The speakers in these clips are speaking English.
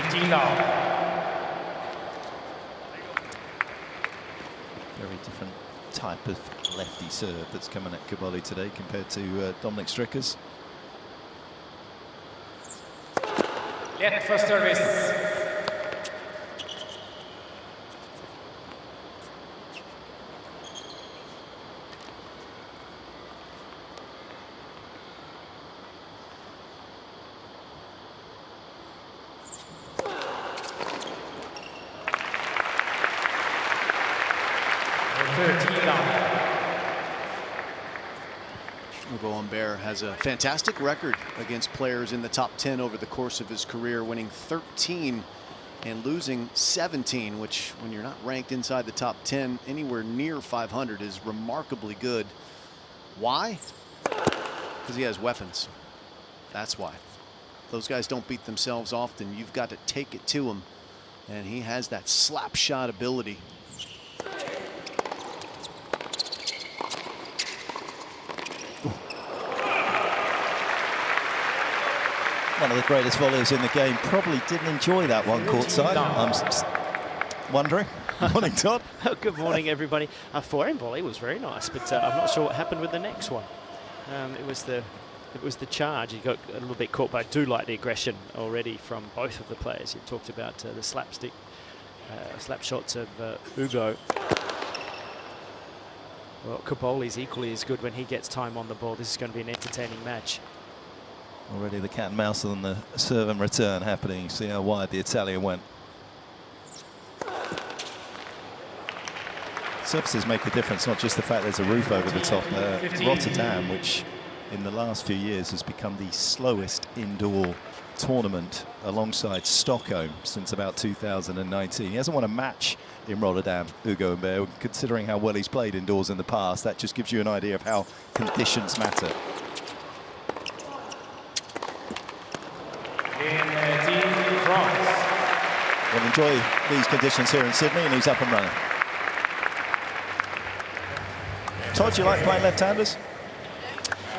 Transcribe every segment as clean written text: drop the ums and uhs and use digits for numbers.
15 now. Very different type of lefty serve that's coming at Cobolli today compared to Dominic Stricker's. Let for service. Ugo Humbert has a fantastic record against players in the top 10 over the course of his career, winning 13 and losing 17, which when you're not ranked inside the top 10 anywhere near 500 is remarkably good. Why? Because he has weapons. That's why. Those guys don't beat themselves often. You've got to take it to them, and he has that slap shot ability. One of the greatest volleys in the game. Probably didn't enjoy that one courtside. I'm wondering. Morning, Todd. Good morning, everybody. Forehand volley was very nice, but I'm not sure what happened with the next one. It was the charge. He got a little bit caught, but I do like the aggression already from both of the players. You talked about the slap shots of Ugo. Well, Cobolli's equally as good when he gets time on the ball. This is going to be an entertaining match. Already the cat and mouse on the serve and return happening. See how wide the Italian went. Surfaces make a difference, not just the fact there's a roof over the top. Rotterdam, which in the last few years has become the slowest indoor tournament alongside Stockholm since about 2019. He hasn't won a match in Rotterdam, Ugo Humbert, considering how well he's played indoors in the past. That just gives you an idea of how conditions matter. We'll enjoy these conditions here in Sydney, and he's up and running. Todd, do you like playing left-handers?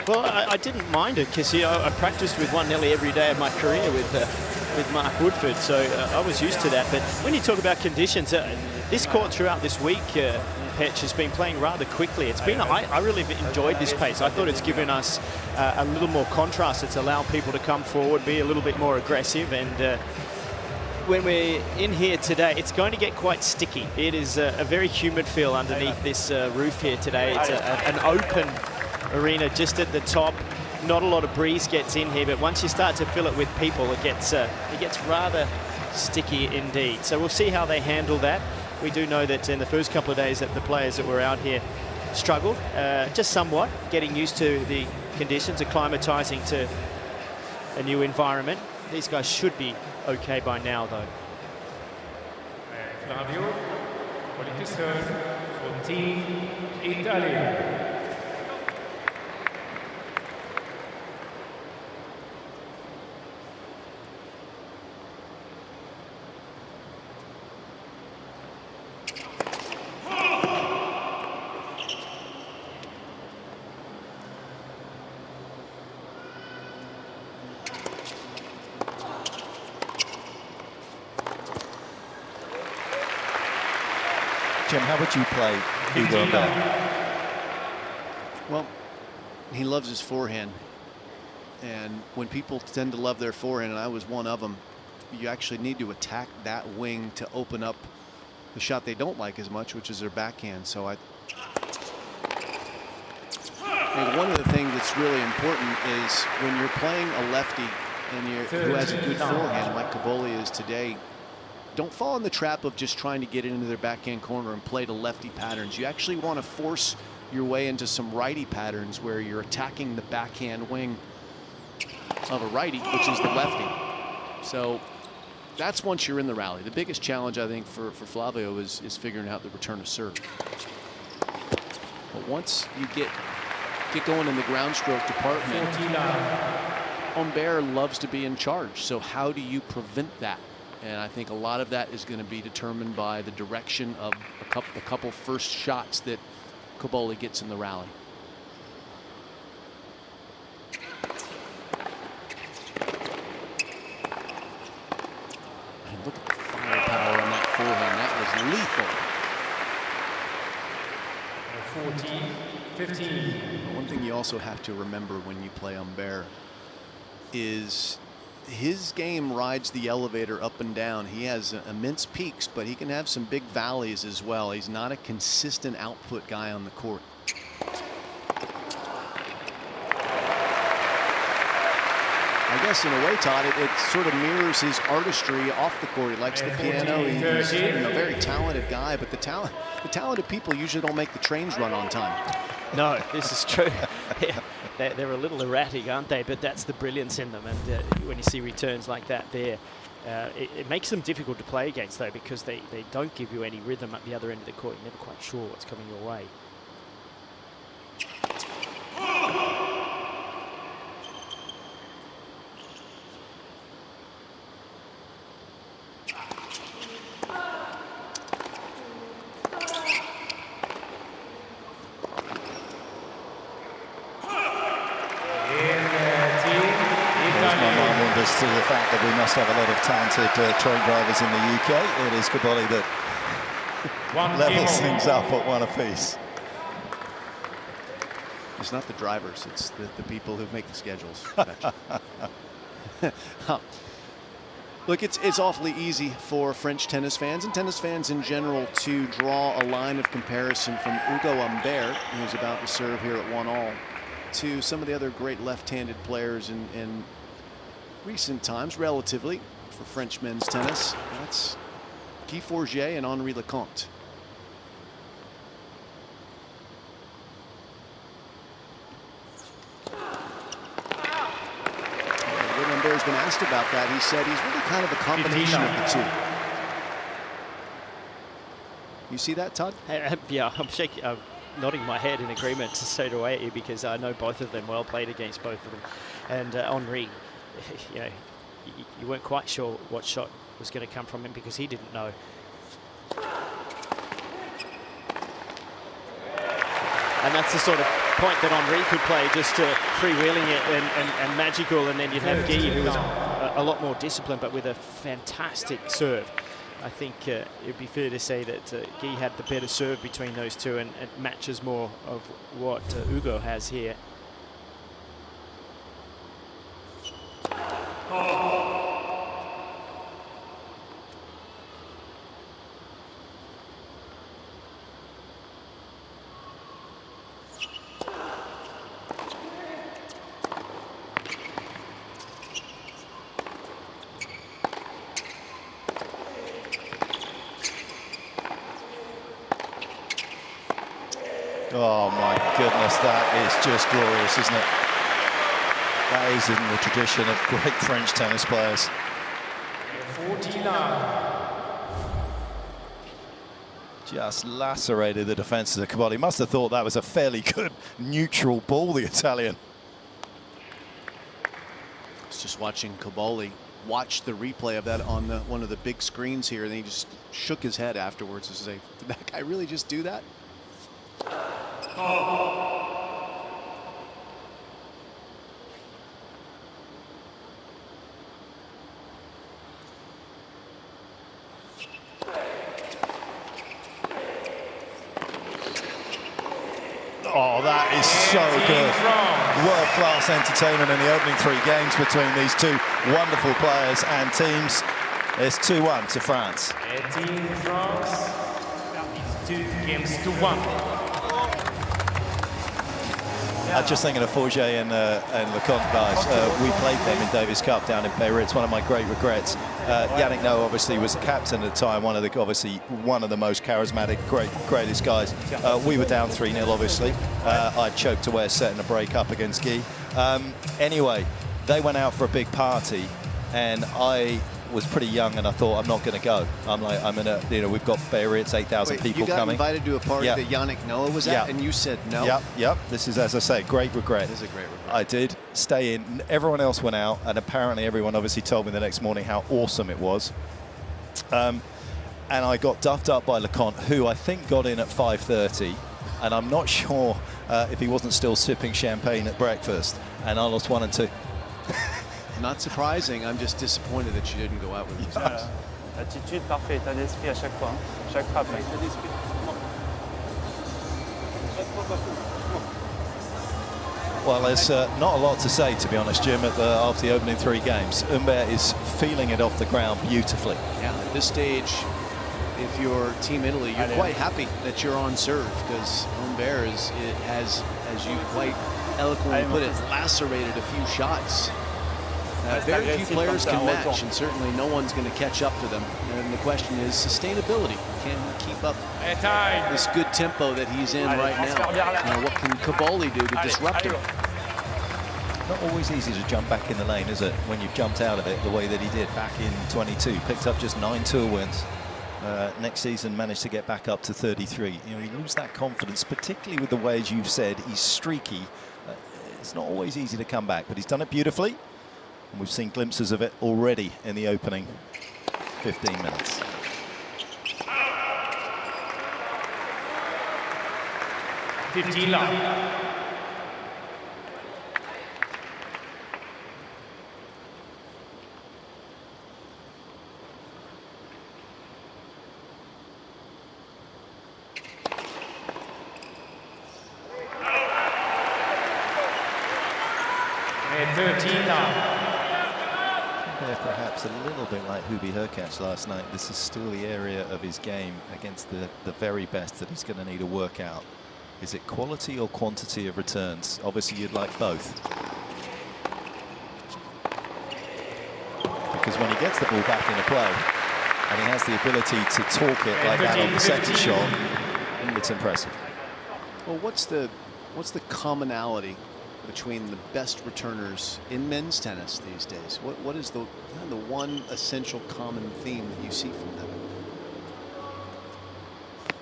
Well, I didn't mind it because I practiced with one nearly every day of my career with Mark Woodford, so I was used to that. But when you talk about conditions, this court throughout this week, Petch has been playing rather quickly. It's been I really enjoyed this pace. I thought it's given us a little more contrast. It's allowed people to come forward, be a little bit more aggressive, and when we're in here today, it's going to get quite sticky. It is a very humid feel underneath this roof here today. It's an open arena just at the top. Not a lot of breeze gets in here, but once you start to fill it with people, it gets rather sticky indeed. So we'll see how they handle that. We do know that in the first couple of days that the players that were out here struggled, just somewhat, getting used to the conditions, acclimatizing to a new environment. These guys should be okay by now, though. Flavio Cobolli, 14, Italy. Jim, how would you play Ugo Humbert? Well, he loves his forehand. And when people tend to love their forehand, and I was one of them, you actually need to attack that wing to open up the shot they don't like as much, which is their backhand. So I think one of the things that's really important is when you're playing a lefty and who has a good forehand like Cobolli is today, don't fall in the trap of just trying to get into their backhand corner and play to lefty patterns. You actually want to force your way into some righty patterns where you're attacking the backhand wing of a righty, which is the lefty. So that's once you're in the rally. The biggest challenge, I think, for Flavio is figuring out the return of serve. But once you get going in the ground stroke department, Humbert loves to be in charge. So how do you prevent that? And I think a lot of that is going to be determined by the direction of a couple first shots that Cobolli gets in the rally. 15. One thing you also have to remember when you play Humbert is his game rides the elevator up and down. He has immense peaks, but he can have some big valleys as well. He's not a consistent output guy on the court. I guess in a way, Todd, it sort of mirrors his artistry off the court. He likes the piano. He's a very talented guy, but the talented people usually don't make the trains run on time. No, this is true. They're a little erratic, aren't they? But that's the brilliance in them. And when you see returns like that there, it makes them difficult to play against, though, because they don't give you any rhythm at the other end of the court. You're never quite sure what's coming your way. To the fact that we must have a lot of talented train drivers in the UK. It is Cobolli that levels things up at one apiece. It's not the drivers, it's the people who make the schedules. Look, it's awfully easy for French tennis fans and tennis fans in general to draw a line of comparison from Ugo Humbert, who's about to serve here at 1-all, to some of the other great left-handed players in recent times, relatively, for French men's tennis. That's Guy Forget and Henri Lecomte. When Humbert's been asked about that, he said he's really kind of a combination of the two. You see that, Todd? Yeah, I'm shaking. I'm nodding my head in agreement to say to away because I know both of them well, played against both of them. And Henri, you know, you weren't quite sure what shot was going to come from him because he didn't know. And that's the sort of point that Henri could play, just freewheeling it and magical, and then you'd have Guy, who was a lot more disciplined, but with a fantastic serve. I think it'd be fair to say that Guy had the better serve between those two, and it matches more of what Ugo has here. Oh my goodness, that is just glorious, isn't it? That is in the tradition of great French tennis players. 49. Just lacerated the defenses of Cobolli. Must have thought that was a fairly good neutral ball, the Italian. I was just watching Cobolli watch the replay of that on one of the big screens here, and he just shook his head afterwards to say, did that guy really just do that? Oh, that is so good. World-class entertainment in the opening 3 games between these two wonderful players and teams. It's 2-1 to France. Team France, 2 games to 1. Just thinking of Forget and Lecomte, guys. We played them in Davis Cup down in Perth. It's one of my great regrets. Yannick Noah obviously was the captain at the time, one of the most charismatic, greatest guys. We were down 3-0, obviously. I choked away a set in a break up against Guy. Anyway, they went out for a big party, and I was pretty young, and I thought, I'm not going to go. I'm like, we've got Biarritz, 8,000 people coming. You got invited to a party that Yannick Noah was at, and you said no? Yep. This is, as I say, great regret. This is a great regret. I did stay in. Everyone else went out, and apparently everyone obviously told me the next morning how awesome it was. And I got duffed up by Lecomte, who I think got in at 5:30, and I'm not sure if he wasn't still sipping champagne at breakfast, and I lost 1 and 2. Not surprising. I'm just disappointed that you didn't go out with us. Attitude parfait, état d'esprit à chaque fois. Chaque frappe. Well, there's not a lot to say, to be honest, Jim, after the opening 3 games. Humbert is feeling it off the ground beautifully. Yeah, at this stage, if you're Team Italy, you're quite happy that you're on serve, because Humbert has, as you quite eloquently put it, lacerated a few shots. Very few players can match, and certainly no one's going to catch up to them. And the question is sustainability. Can he keep up this good tempo that he's in right now? What can Cobolli do to disrupt him? Not always easy to jump back in the lane, is it, when you've jumped out of it the way that he did back in 22. Picked up just 9 tour wins. Next season managed to get back up to 33. You know, he loses that confidence, particularly with the way, as you've said, he's streaky. It's not always easy to come back, but he's done it beautifully. And we've seen glimpses of it already in the opening 15 minutes. Perhaps a little bit like Hubi Hurkacz last night. This is still the area of his game against the very best that he's going to need to work out. Is it quality or quantity of returns? Obviously, you'd like both. Because when he gets the ball back into play, and he has the ability to torque it like that on the second shot, it's impressive. Well, what's the commonality between the best returners in men's tennis these days? What is the one essential common theme that you see from them?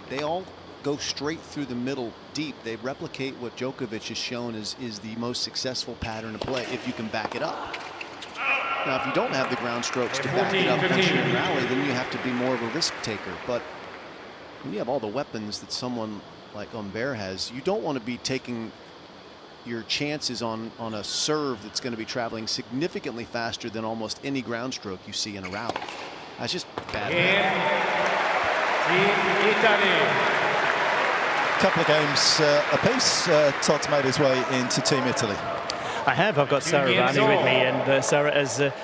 They all go straight through the middle deep. They replicate what Djokovic has shown is the most successful pattern of play if you can back it up. Now, if you don't have the ground strokes to back it up once you're in rally, then you have to be more of a risk taker. But when you have all the weapons that someone like Humbert has, you don't want to be taking your chances on a serve that's going to be traveling significantly faster than almost any ground stroke you see in a rally. That's just bad. A couple of games apiece. Todd's made his way into Team Italy. I have. I've got Sarah Rani with me, and Sarah, as the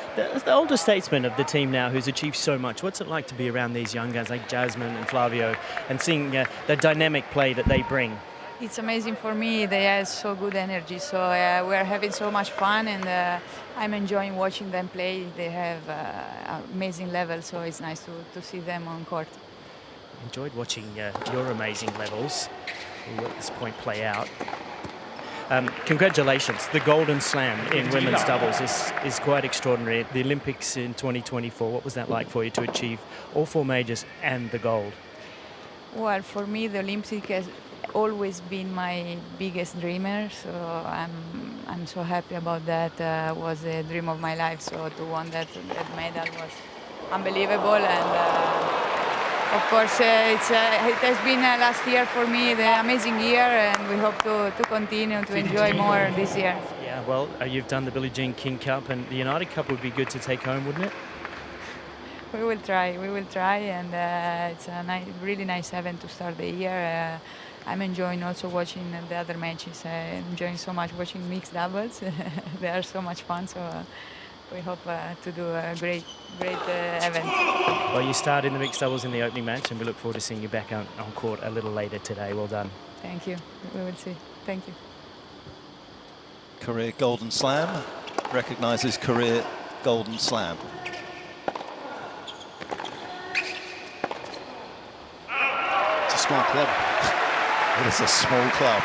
older statesman of the team now, who's achieved so much, what's it like to be around these young guys like Jasmine and Flavio and seeing the dynamic play that they bring? It's amazing for me. They have so good energy, so we're having so much fun, and I'm enjoying watching them play. They have amazing levels, so it's nice to see them on court. Enjoyed watching your amazing levels. We'll let this point play out. Congratulations. The Golden Slam in women's doubles is quite extraordinary. The Olympics in 2024, what was that like for you to achieve all 4 majors and the gold? Well, for me, the Olympics has always been my biggest dreamer, so I'm so happy about that. Was a dream of my life, so to win that medal was unbelievable. And of course, it has been last year for me the amazing year, and we hope to continue to enjoy more this year. Yeah, well, you've done the Billie Jean King Cup, and the United Cup would be good to take home, wouldn't it? We will try, and it's a really nice event to start the year. I'm enjoying also watching the other matches. I'm enjoying so much watching mixed doubles. They are so much fun, so we hope to do a great event. Well, you started in the mixed doubles in the opening match, and we look forward to seeing you back on court a little later today. Well done. Thank you. We will see. Thank you. Career Golden Slam recognises career Golden Slam. It's a small club. It is a small club.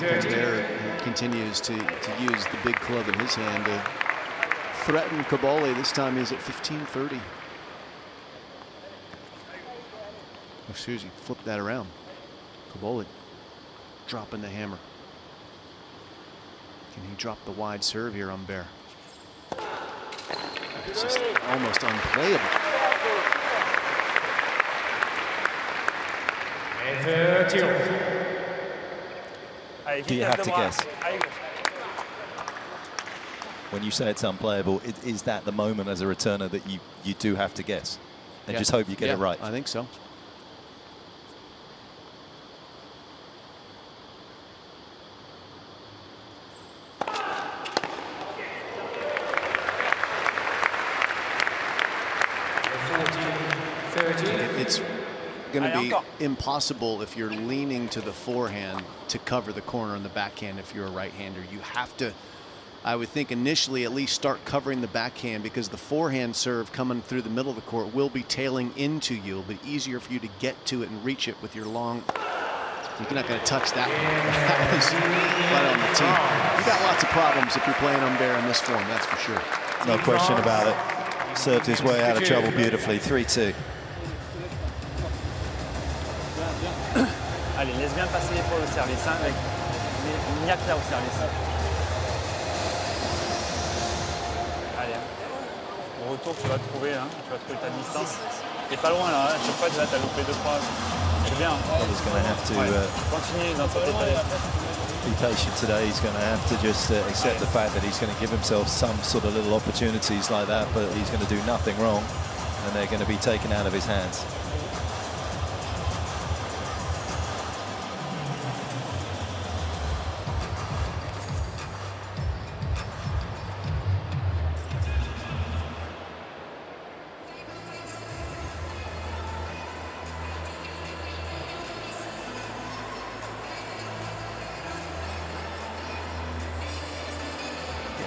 Humbert continues to use the big club in his hand to threaten Cobolli. This time he's at 15-30. Excuse me, flip that around. Cobolli dropping the hammer. Can he drop the wide serve here, Humbert? It's just almost unplayable. Do you have to guess? When you say it's unplayable, is that the moment as a returner that you do have to guess? And just hope you get it right? I think so. It's going to be impossible if you're leaning to the forehand to cover the corner on the backhand if you're a right-hander. You have to, I would think, initially at least start covering the backhand, because the forehand serve coming through the middle of the court will be tailing into you. It'll be easier for you to get to it and reach it with your long. You're not going to touch that one. That was right on the tee. You got lots of problems if you're playing Humbert in this form, that's for sure. No question about it. Served his way out of trouble beautifully. 3-2. Allez, laisse bien passer l'épaule au service, hein, avec Niak là au service. Allez, au retour, tu vas trouver ta distance. T'es pas loin là, à chaque fois là, t'as loupé 2-3. C'est bien. He's going to have to continue dans cet état d'esprit. Be patient today. He's going to have to just accept the fact that he's going to give himself some sort of little opportunities like that, but he's going to do nothing wrong, and they're going to be taken out of his hands.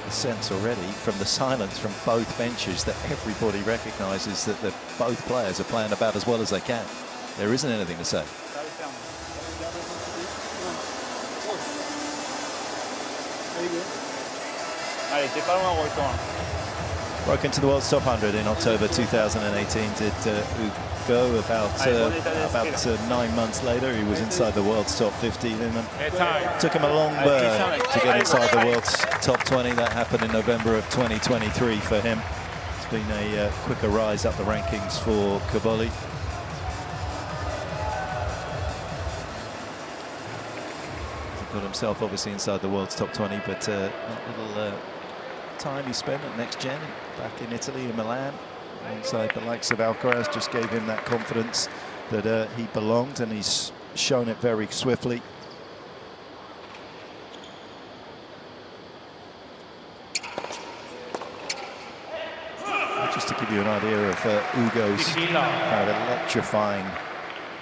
Sense already from the silence from both benches that everybody recognises that both players are playing about as well as they can. There isn't anything to say. Allez, t'es pas loin au retour. Broke into the world's top 100 in October 2018. Did Ugo about 9 months later. He was inside the world's top 50. And took him a long burn to get inside the world's top 20. That happened in November of 2023 for him. It's been a quicker rise up the rankings for Cobolli. He got himself obviously inside the world's top 20, but that little time he spent at Next Gen back in Italy, in Milan, alongside the likes of Alcaraz, just gave him that confidence that he belonged, and he's shown it very swiftly. Just to give you an idea of Ugo's kind of electrifying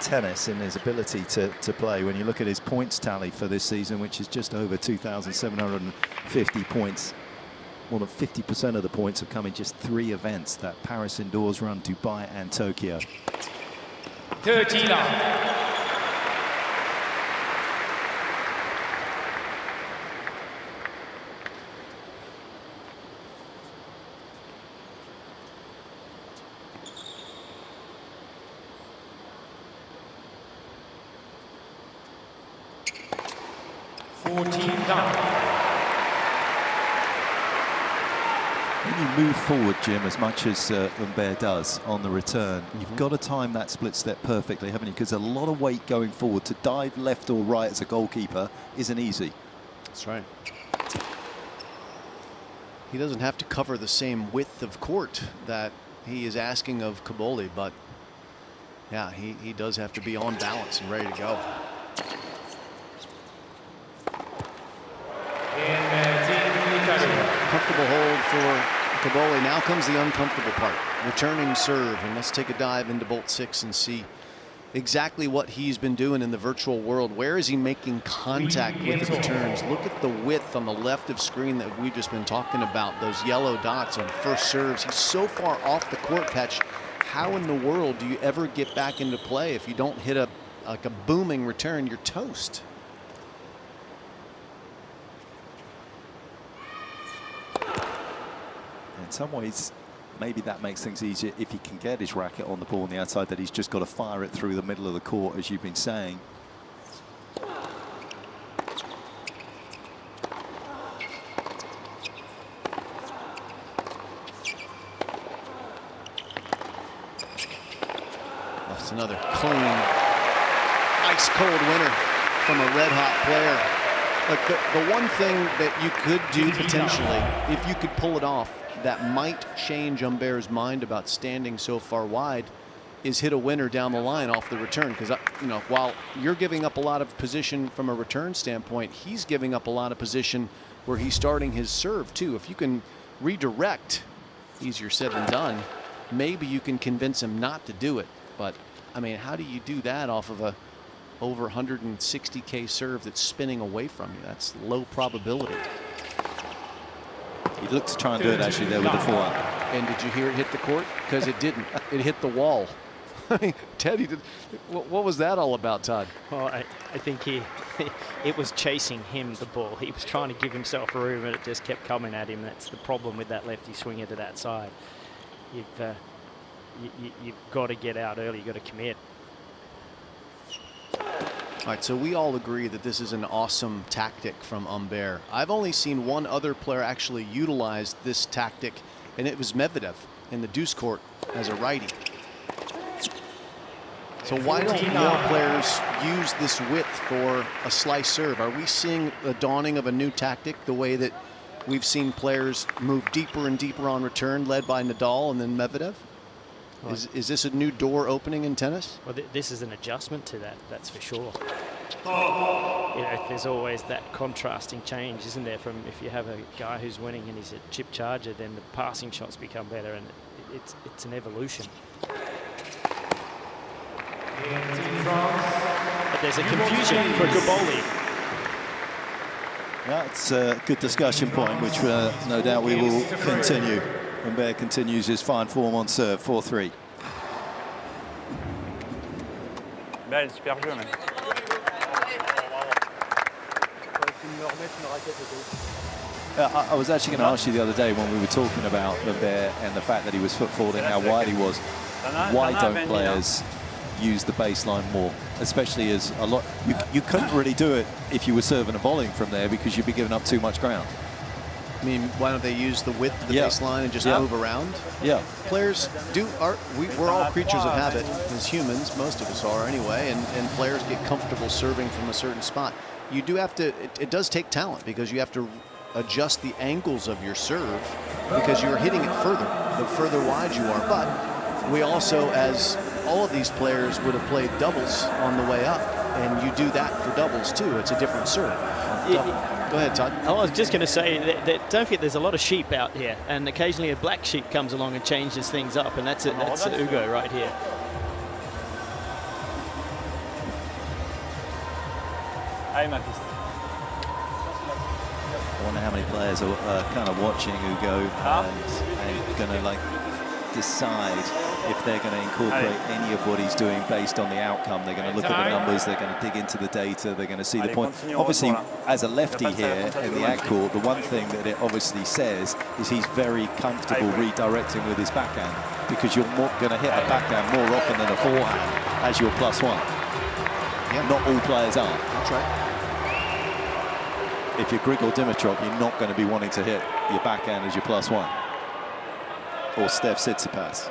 tennis in his ability to play. When you look at his points tally for this season, which is just over 2,750 points, more than 50% of the points have come in just 3 events: that Paris indoors run, Dubai and Tokyo. 13 14 down. When you move forward, Jim, as much as Humbert does on the return, you've got to time that split step perfectly, haven't you? Because a lot of weight going forward. To dive left or right as a goalkeeper isn't easy. That's right. He doesn't have to cover the same width of court that he is asking of Cobolli, but yeah, he does have to be on balance and ready to go. Comfortable hold for Cobolli. Now comes the uncomfortable part, returning serve. And let's take a dive into bolt 6 and see exactly what he's been doing in the virtual world. Where is he making contact with the returns? Look at the width on the left of screen that we've just been talking about, those yellow dots on first serves. He's so far off the court patch. How in the world do you ever get back into play if you don't hit a booming return? You're toast. In some ways, maybe that makes things easier if he can get his racket on the ball on the outside, that he's just got to fire it through the middle of the court, as you've been saying. That's another clean, ice-cold winner from a red-hot player. Like the one thing that you could do potentially, if you could pull it off, that might change Humbert's mind about standing so far wide, is hit a winner down the line off the return. Because, you know, while you're giving up a lot of position from a return standpoint, he's giving up a lot of position where he's starting his serve too. If you can redirect, easier said than done, maybe you can convince him not to do it. But, I mean, how do you do that off of a over 160K serve that's spinning away from you? That's low probability. He looked to try and do it actually there with the forehand. And did you hear it hit the court? Because it didn't. It hit the wall. I mean, Teddy, what was that all about, Todd? Well, I think it was chasing him, the ball. He was trying to give himself room, and it just kept coming at him. That's the problem with that lefty swinger to that side. You've got to get out early. You've got to commit. All right, so we all agree that this is an awesome tactic from Humbert. I've only seen one other player actually utilize this tactic, and it was Medvedev in the deuce court as a righty. So why don't more players use this width for a slice serve? Are we seeing the dawning of a new tactic, the way that we've seen players move deeper and deeper on return, led by Nadal and then Medvedev? Is this a new door opening in tennis? Well, this is an adjustment to that, that's for sure. There's always that contrasting change, isn't there, from if you have a guy who's winning and he's a chip charger, then the passing shots become better, and it's an evolution. But there's a confusion for Cobolli. Yeah, it's a good discussion point, which no doubt we will continue. Humbert continues his fine form on serve, 4-3. Belle, super jeu, même. I was actually going to ask you the other day when we were talking about Humbert and the fact that he was foot forward and how wide he was. Why don't players use the baseline more, especially as a lot? You couldn't really do it if you were serving and volleying from there because you'd be giving up too much ground. I mean, why don't they use the width of the baseline and just move around? Yeah. Players do. We're all creatures of habit as humans. Most of us are anyway. And players get comfortable serving from a certain spot. You do have to. It does take talent because you have to adjust the angles of your serve because you're hitting it further, the further wide you are. But we also, as all of these players would have played doubles on the way up, and you do that for doubles too. It's a different serve. Go ahead, Todd. I was just going to say that don't forget there's a lot of sheep out here, and occasionally a black sheep comes along and changes things up, and that's Ugo right here. Allez, ma piste. I wonder how many players are kind of watching Ugo and going to decide if they're going to incorporate any of what he's doing based on the outcome. They're going to look at the numbers, they're going to dig into the data, they're going to see the point. Obviously, as a lefty here in the ad court, the one thing that it obviously says is he's very comfortable redirecting with his backhand, because you're going to hit a backhand more often than a forehand as your +1. Yeah. Not all players are. That's right. If you're Grigor Dimitrov, you're not going to be wanting to hit your backhand as your +1. Or Steph Tsitsipas.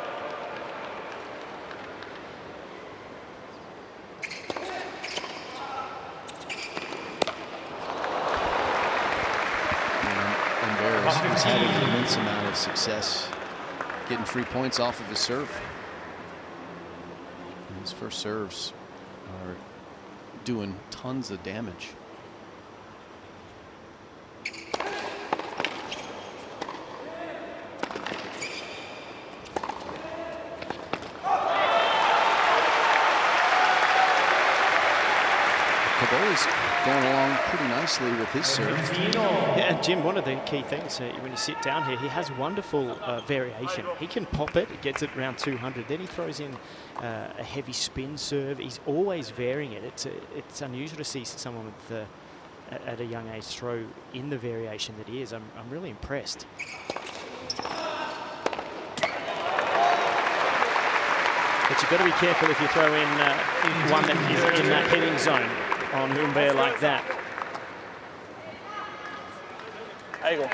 He's had an immense amount of success getting free points off of his serve. And his first serves are doing tons of damage. Cobolli's going along pretty nicely with his serve. Yeah, and Jim, one of the key things when you sit down here, he has wonderful variation. He can pop it, gets it around 200, then he throws in a heavy spin serve. He's always varying it. It's unusual to see someone with at a young age throw in the variation that he is. I'm really impressed. But you've got to be careful if you throw in one that is in that hitting zone on Humbert like that. Allez, go.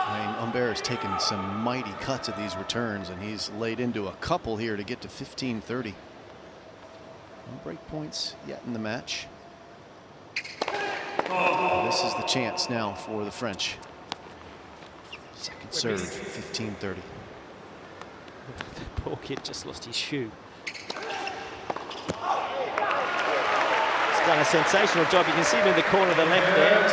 I mean, Humbert has taken some mighty cuts at these returns, and he's laid into a couple here to get to 15-30. No break points yet in the match. This is the chance now for the French. Second serve, 15-30. The poor kid just lost his shoe. He's done a sensational job. You can see him in the corner of the left there.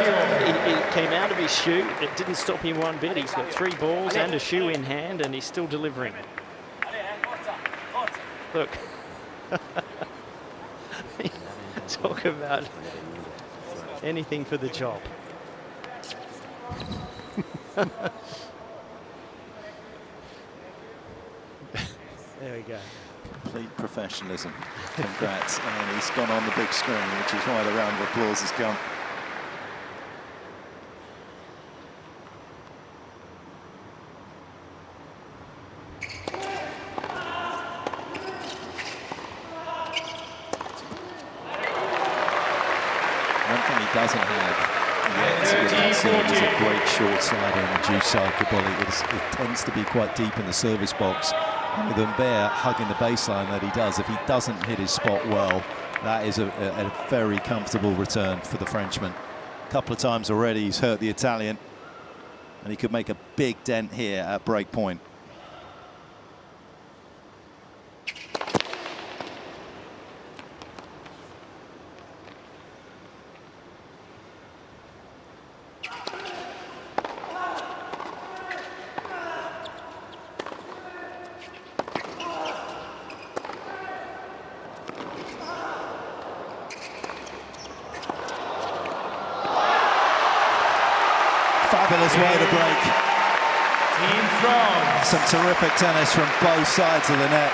He came out of his shoe. It didn't stop him one bit. He's got 3 balls and a shoe in hand, and he's still delivering. Look. Talk about anything for the job. There we go. Complete professionalism. Congrats. And he's gone on the big screen, which is why the round of applause has come. One thing he doesn't have yet with that serve is a great short slider on the juice side. Cobolli, it tends to be quite deep in the service box. And with Humbert hugging the baseline that he does, if he doesn't hit his spot well, that is a very comfortable return for the Frenchman. A couple of times already he's hurt the Italian, and he could make a big dent here at break point. Fabulous way to break. Team France. Some terrific tennis from both sides of the net.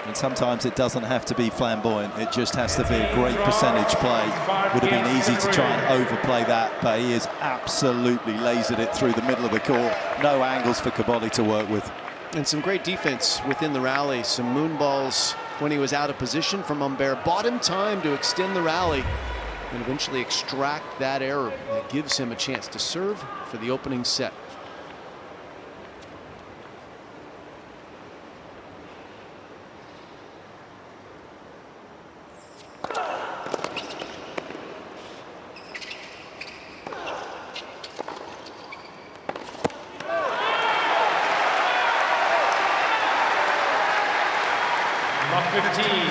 And sometimes it doesn't have to be flamboyant, it just has to be a great percentage play. Would have been easy to try and overplay that, but he has absolutely lasered it through the middle of the court. No angles for Cobolli to work with. And some great defense within the rally. Some moon balls when he was out of position from Humbert. Bought him time to extend the rally and eventually extract that error. That gives him a chance to serve for the opening set. Block 15.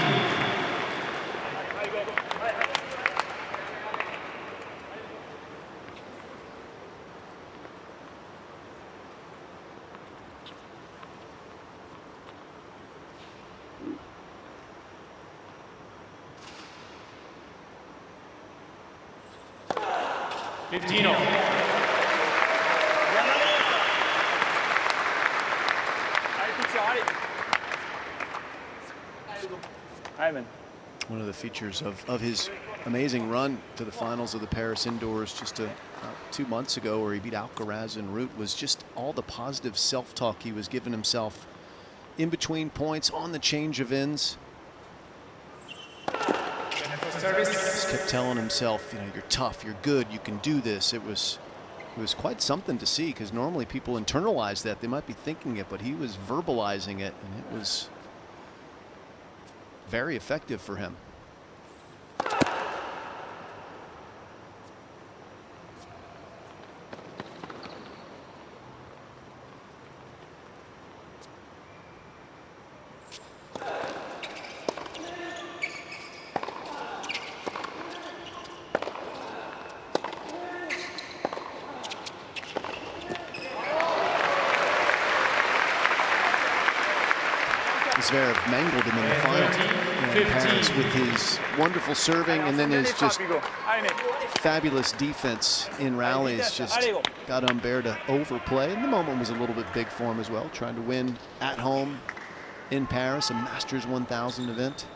One of the features of his amazing run to the finals of the Paris Indoors just 2 months ago, where he beat Alcaraz en route, was just all the positive self-talk he was giving himself in between points, on the change of ends. Just kept telling himself, you know, you're tough, you're good, you can do this. It was quite something to see, because normally people internalize that. They might be thinking it, but he was verbalizing it, and it was very effective for him. Zverev mangled him in the final in Paris with his wonderful serving, and then his just fabulous defense in rallies. Just got Humbert to overplay, and the moment was a little bit big for him as well, trying to win at home in Paris, a Masters 1000 event.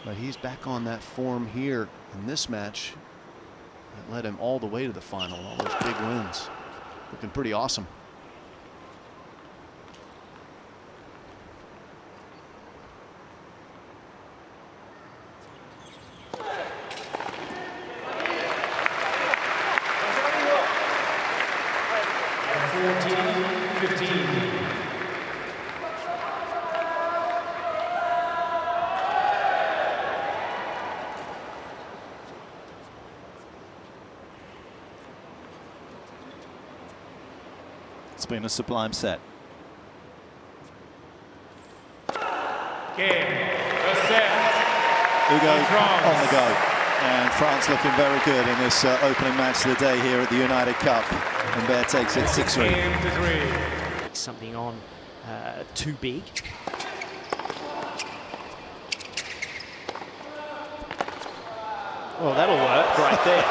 But he's back on that form here in this match that led him all the way to the final, all those big wins. Looking pretty awesome. It's been a sublime set. Game, the set. Ugo on the go. And France looking very good in this opening match of the day here at the United Cup. Humbert takes it 6-3. Something on too big. Well, that'll work right there.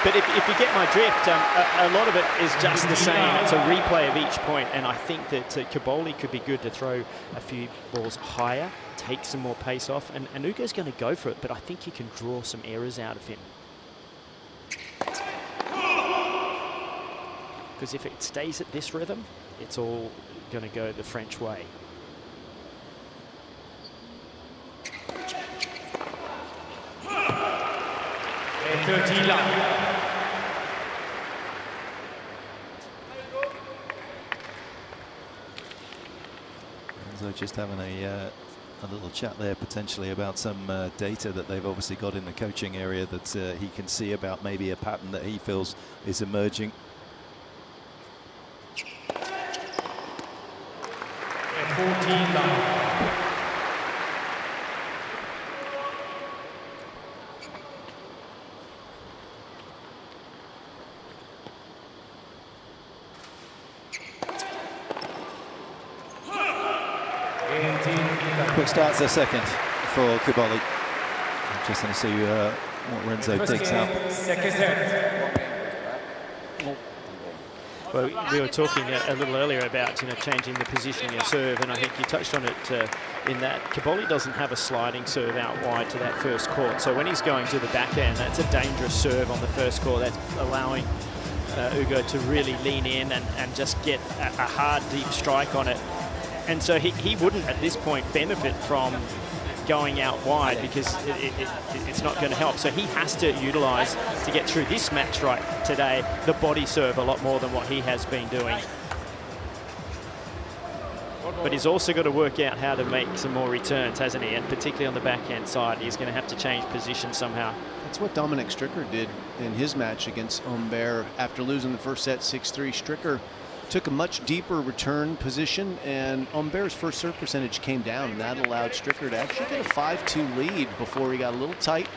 But if you get my drift, a lot of it is just the same. It's a replay of each point, and I think that Cobolli could be good to throw a few balls higher, take some more pace off, and Ugo's going to go for it, but I think he can draw some errors out of him. Because if it stays at this rhythm, it's all going to go the French way. So just having a little chat there potentially about some data that they've obviously got in the coaching area that he can see about maybe a pattern that he feels is emerging. 14-9. Quick starts their second for Cobolli. Just going to see what Renzo digs up. Well, we were talking a little earlier about changing the positioning of serve, and I think you touched on it in that Cobolli doesn't have a sliding serve out wide to that first court. So when he's going to the backhand, that's a dangerous serve on the first court. That's allowing Ugo to really lean in and just get a hard, deep strike on it. And so he wouldn't, at this point, benefit from going out wide because it's not going to help. So he has to utilise, to get through this match right today, the body serve a lot more than what he has been doing. But he's also got to work out how to make some more returns, hasn't he? And particularly on the backhand side, he's going to have to change position somehow. That's what Dominic Stricker did in his match against Humbert. After losing the first set 6-3, Stricker took a much deeper return position, and Humbert's first serve percentage came down, and that allowed Stricker to actually get a 5-2 lead before he got a little tight,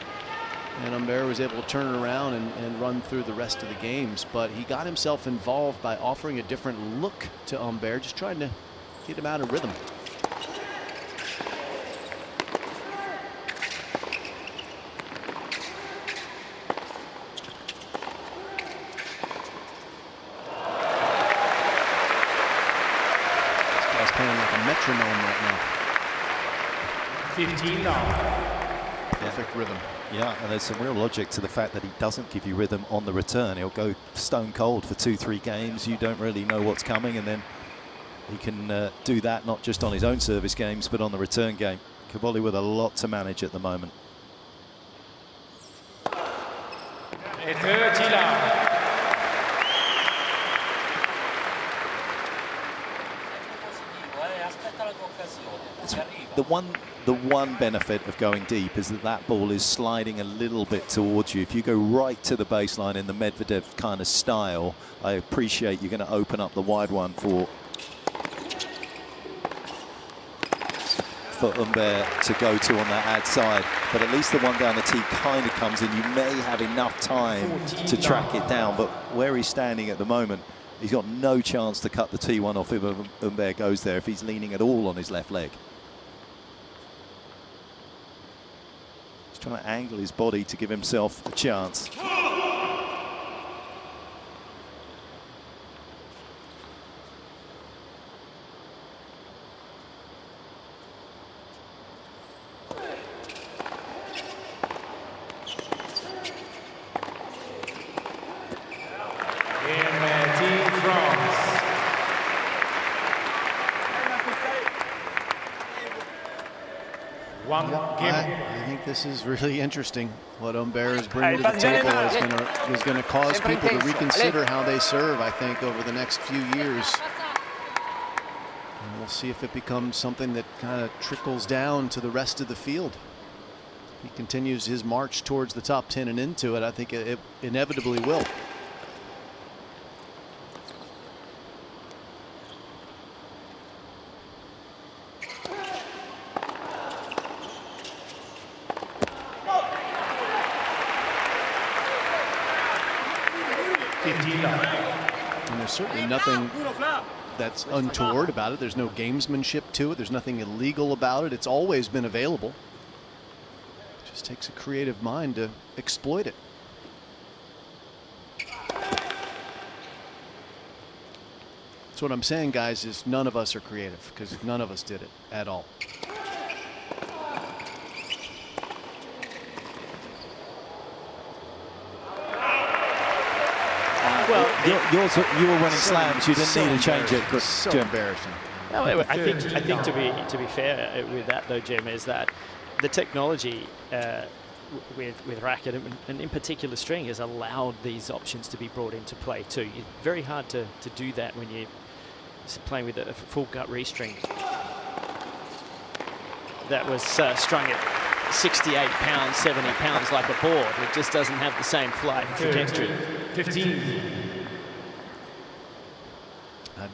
and Humbert was able to turn it around and run through the rest of the games. But he got himself involved by offering a different look to Humbert, just trying to get him out of rhythm. Metronome right now. 15-9. Perfect rhythm. Yeah, and there's some real logic to the fact that he doesn't give you rhythm on the return. He'll go stone cold for 2-3 games. You don't really know what's coming, and then he can do that not just on his own service games, but on the return game. Cobolli with a lot to manage at the moment. 30-9. The one benefit of going deep is that ball is sliding a little bit towards you. If you go right to the baseline in the Medvedev kind of style, I appreciate you're going to open up the wide one for Humbert to go to on that ad side. But at least the one down the tee kind of comes in. You may have enough time to track it down, but where he's standing at the moment, he's got no chance to cut the T1 off if Humbert goes there, if he's leaning at all on his left leg. He's trying to angle his body to give himself a chance. I think this is really interesting. What Humbert is bringing to the table is going to cause people to reconsider how they serve, I think, over the next few years. And we'll see if it becomes something that kind of trickles down to the rest of the field. He continues his march towards the top 10 and into it. I think it inevitably will. 15 love. And there's certainly nothing that's untoward about it. There's no gamesmanship to it. There's nothing illegal about it. It's always been available. It just takes a creative mind to exploit it. That's what I'm saying, guys, is none of us are creative, because none of us did it at all. Well, you were winning slams. You didn't need to change it. So Jim. embarrassing. No, I think to be fair with that though, Jim, is that the technology with racket and in particular string has allowed these options to be brought into play too. It's very hard to do that when you're playing with a full gut restring that was strung at 68 pounds, 70 pounds like a board. It just doesn't have the same flight trajectory. 15.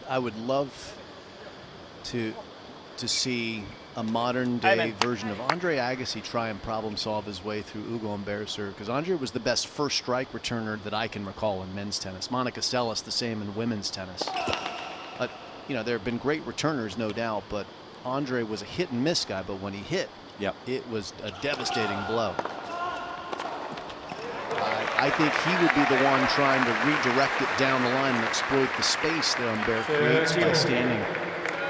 I would love to see a modern day version of Andre Agassi try and problem solve his way through Ugo Humbert serve, because Andre was the best first strike returner that I can recall in men's tennis. Monica Seles the same in women's tennis. You know, there have been great returners, no doubt, but Andre was a hit and miss guy, but when he hit, it was a devastating blow. I think he would be the one trying to redirect it down the line and exploit the space that Humbert creates by standing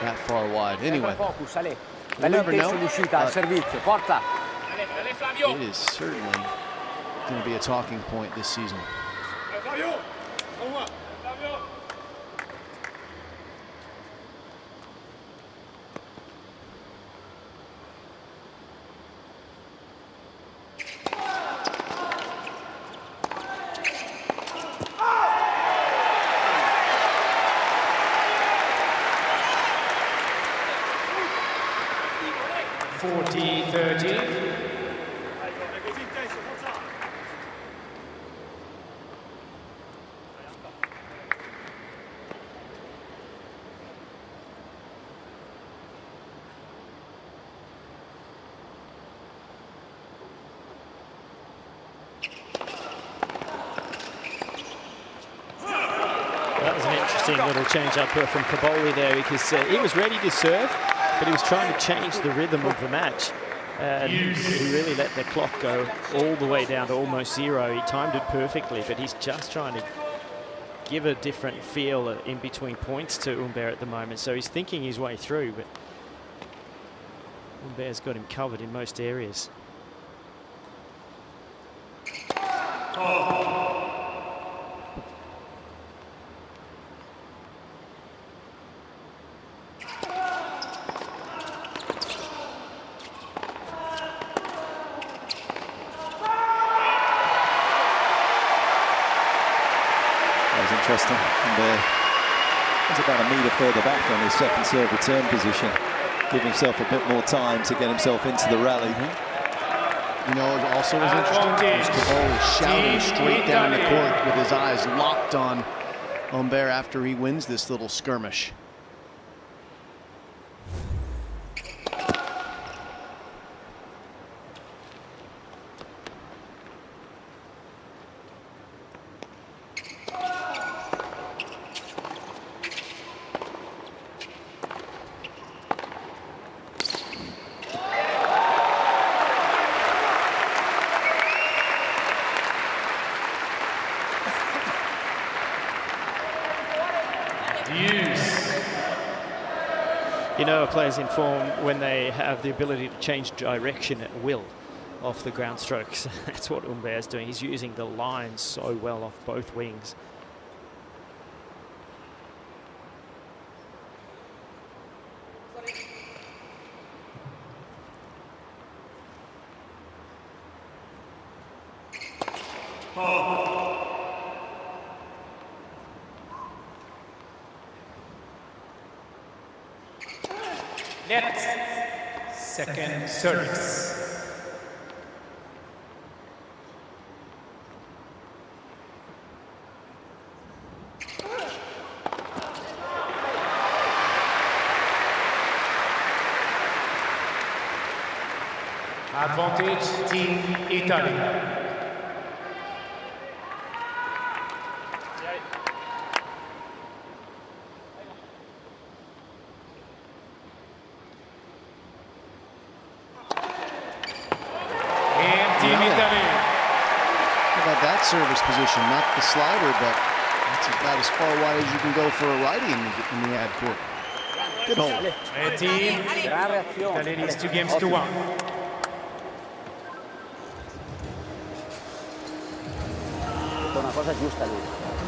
that far wide. Anyway, we'll never know. It is certainly going to be a talking point this season. That was an interesting little change up from Cobolli there, because he was ready to serve, but he was trying to change the rhythm of the match. And he really let the clock go all the way down to almost zero. He timed it perfectly, but he's just trying to give a different feel in between points to Humbert at the moment. So he's thinking his way through, but Humbert's got him covered in most areas. Interesting. And he's about a metre further back on his second serve return position. Give himself a bit more time to get himself into the rally. You know, it also was interesting. Was Cobolli shouting straight down the court with his eyes locked on Humbert after he wins this little skirmish. You know, players in form when they have the ability to change direction at will off the ground strokes. That's what Humbert's doing. He's using the lines so well off both wings. Net. Second service. Advantage Team Italy. Italy. How about that service position? Not the slider, but that's about as far wide as you can go for a righty in the ad court. Good hold. Red team. Italy leads 2 games to 1. Una cosa giusta lui.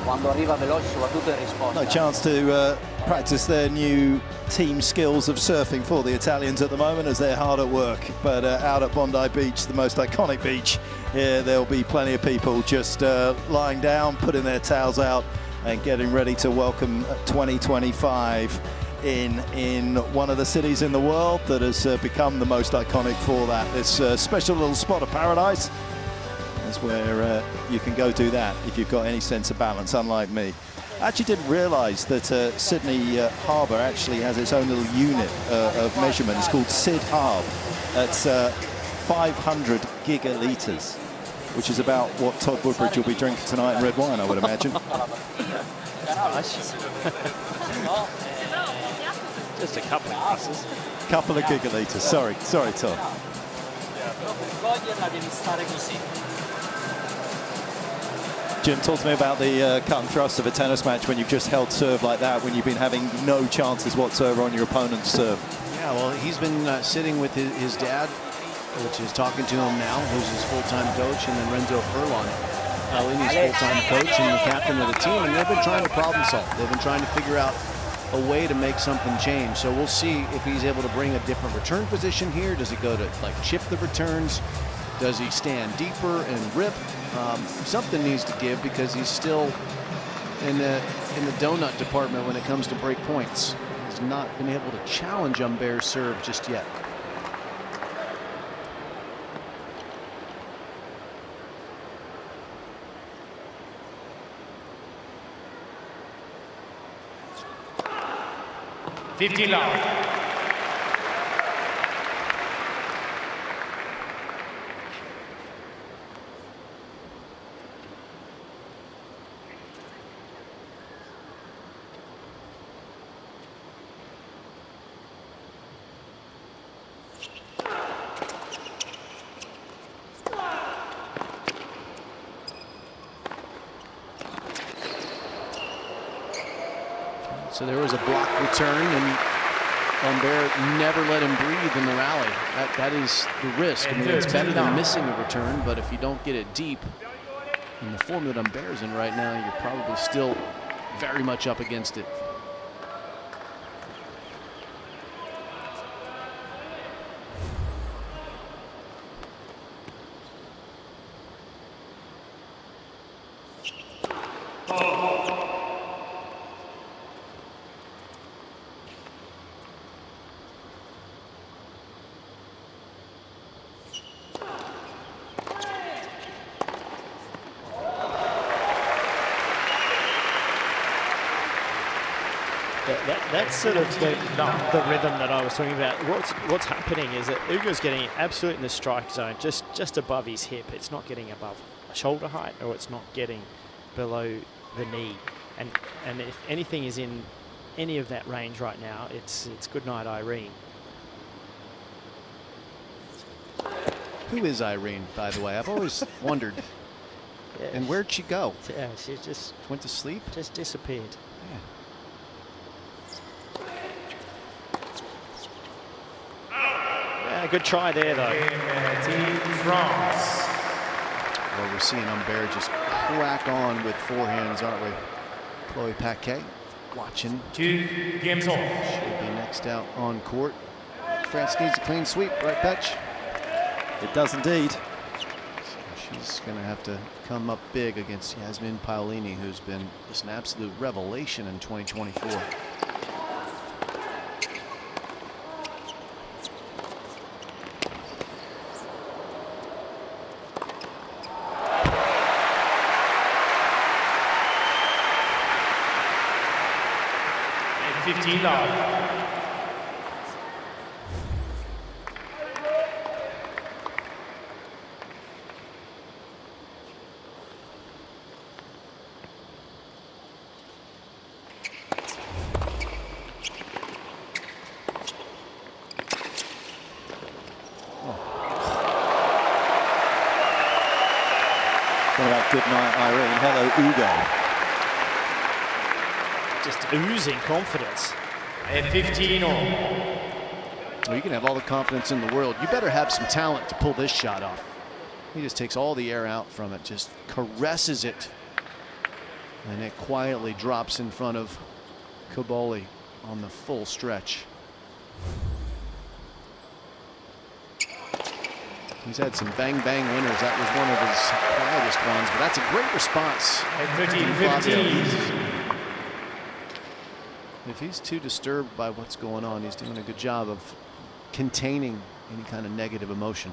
Quando arriva veloce, soprattutto in risposta. No chance to practice their new team skills of surfing for the Italians at the moment as they're hard at work. But out at Bondi Beach, the most iconic beach, here there'll be plenty of people just lying down, putting their towels out and getting ready to welcome 2025 in one of the cities in the world that has become the most iconic for that. This special little spot of paradise is where you can go do that if you've got any sense of balance, unlike me. I actually didn't realise that Sydney Harbour actually has its own little unit of measurement. It's called Sid Harb. That's 500 gigalitres, which is about what Todd Woodbridge will be drinking tonight in red wine, I would imagine. Just a couple of glasses. Couple of gigalitres. Sorry, Todd. Jim, talk to me about the cut and thrust of a tennis match when you've just held serve like that, when you've been having no chances whatsoever on your opponent's serve. Yeah, well, he's been sitting with his dad, which is talking to him now, who's his full-time coach, and then Renzo Furlong, Paolini's full-time coach and the captain of the team, and they've been trying to problem solve. They've been trying to figure out a way to make something change. So we'll see if he's able to bring a different return position here. Does he go to like chip the returns? Does he stand deeper and rip? Something needs to give because he's still in the donut department when it comes to break points. He's not been able to challenge Humbert's serve just yet. $50 love. So there was a block return, and Humbert never let him breathe in the rally. That is the risk. I mean, it's better than missing a return, but if you don't get it deep, in the form that Humbert's in right now, you're probably still very much up against it. That's sort of the rhythm that I was talking about. What's happening is that Ugo's getting absolute in the strike zone, just above his hip. It's not getting above shoulder height, or it's not getting below the knee. And if anything is in any of that range right now, it's good night, Irene. Who is Irene, by the way? I've always wondered. Yeah, and where'd she go? Yeah, she just went to sleep. Just disappeared. Yeah. Good try there, though. Team France. Well, we're seeing Humbert just crack on with forehands, aren't we? Chloe Paquet watching. 2 games all. Should be next out on court. France needs a clean sweep, right, Petch? It does indeed. So she's going to have to come up big against Yasmin Paolini, who's been just an absolute revelation in 2024. $15 love. What about good night, Irene? Hello, Ugo. Just oozing confidence. And 15 all. Well, you can have all the confidence in the world. You better have some talent to pull this shot off. He just takes all the air out from it, just caresses it. And it quietly drops in front of Cobolli on the full stretch. He's had some bang-bang winners. That was one of his quietest ones, but that's a great response. And 13-15. If he's too disturbed by what's going on, he's doing a good job of containing any kind of negative emotion.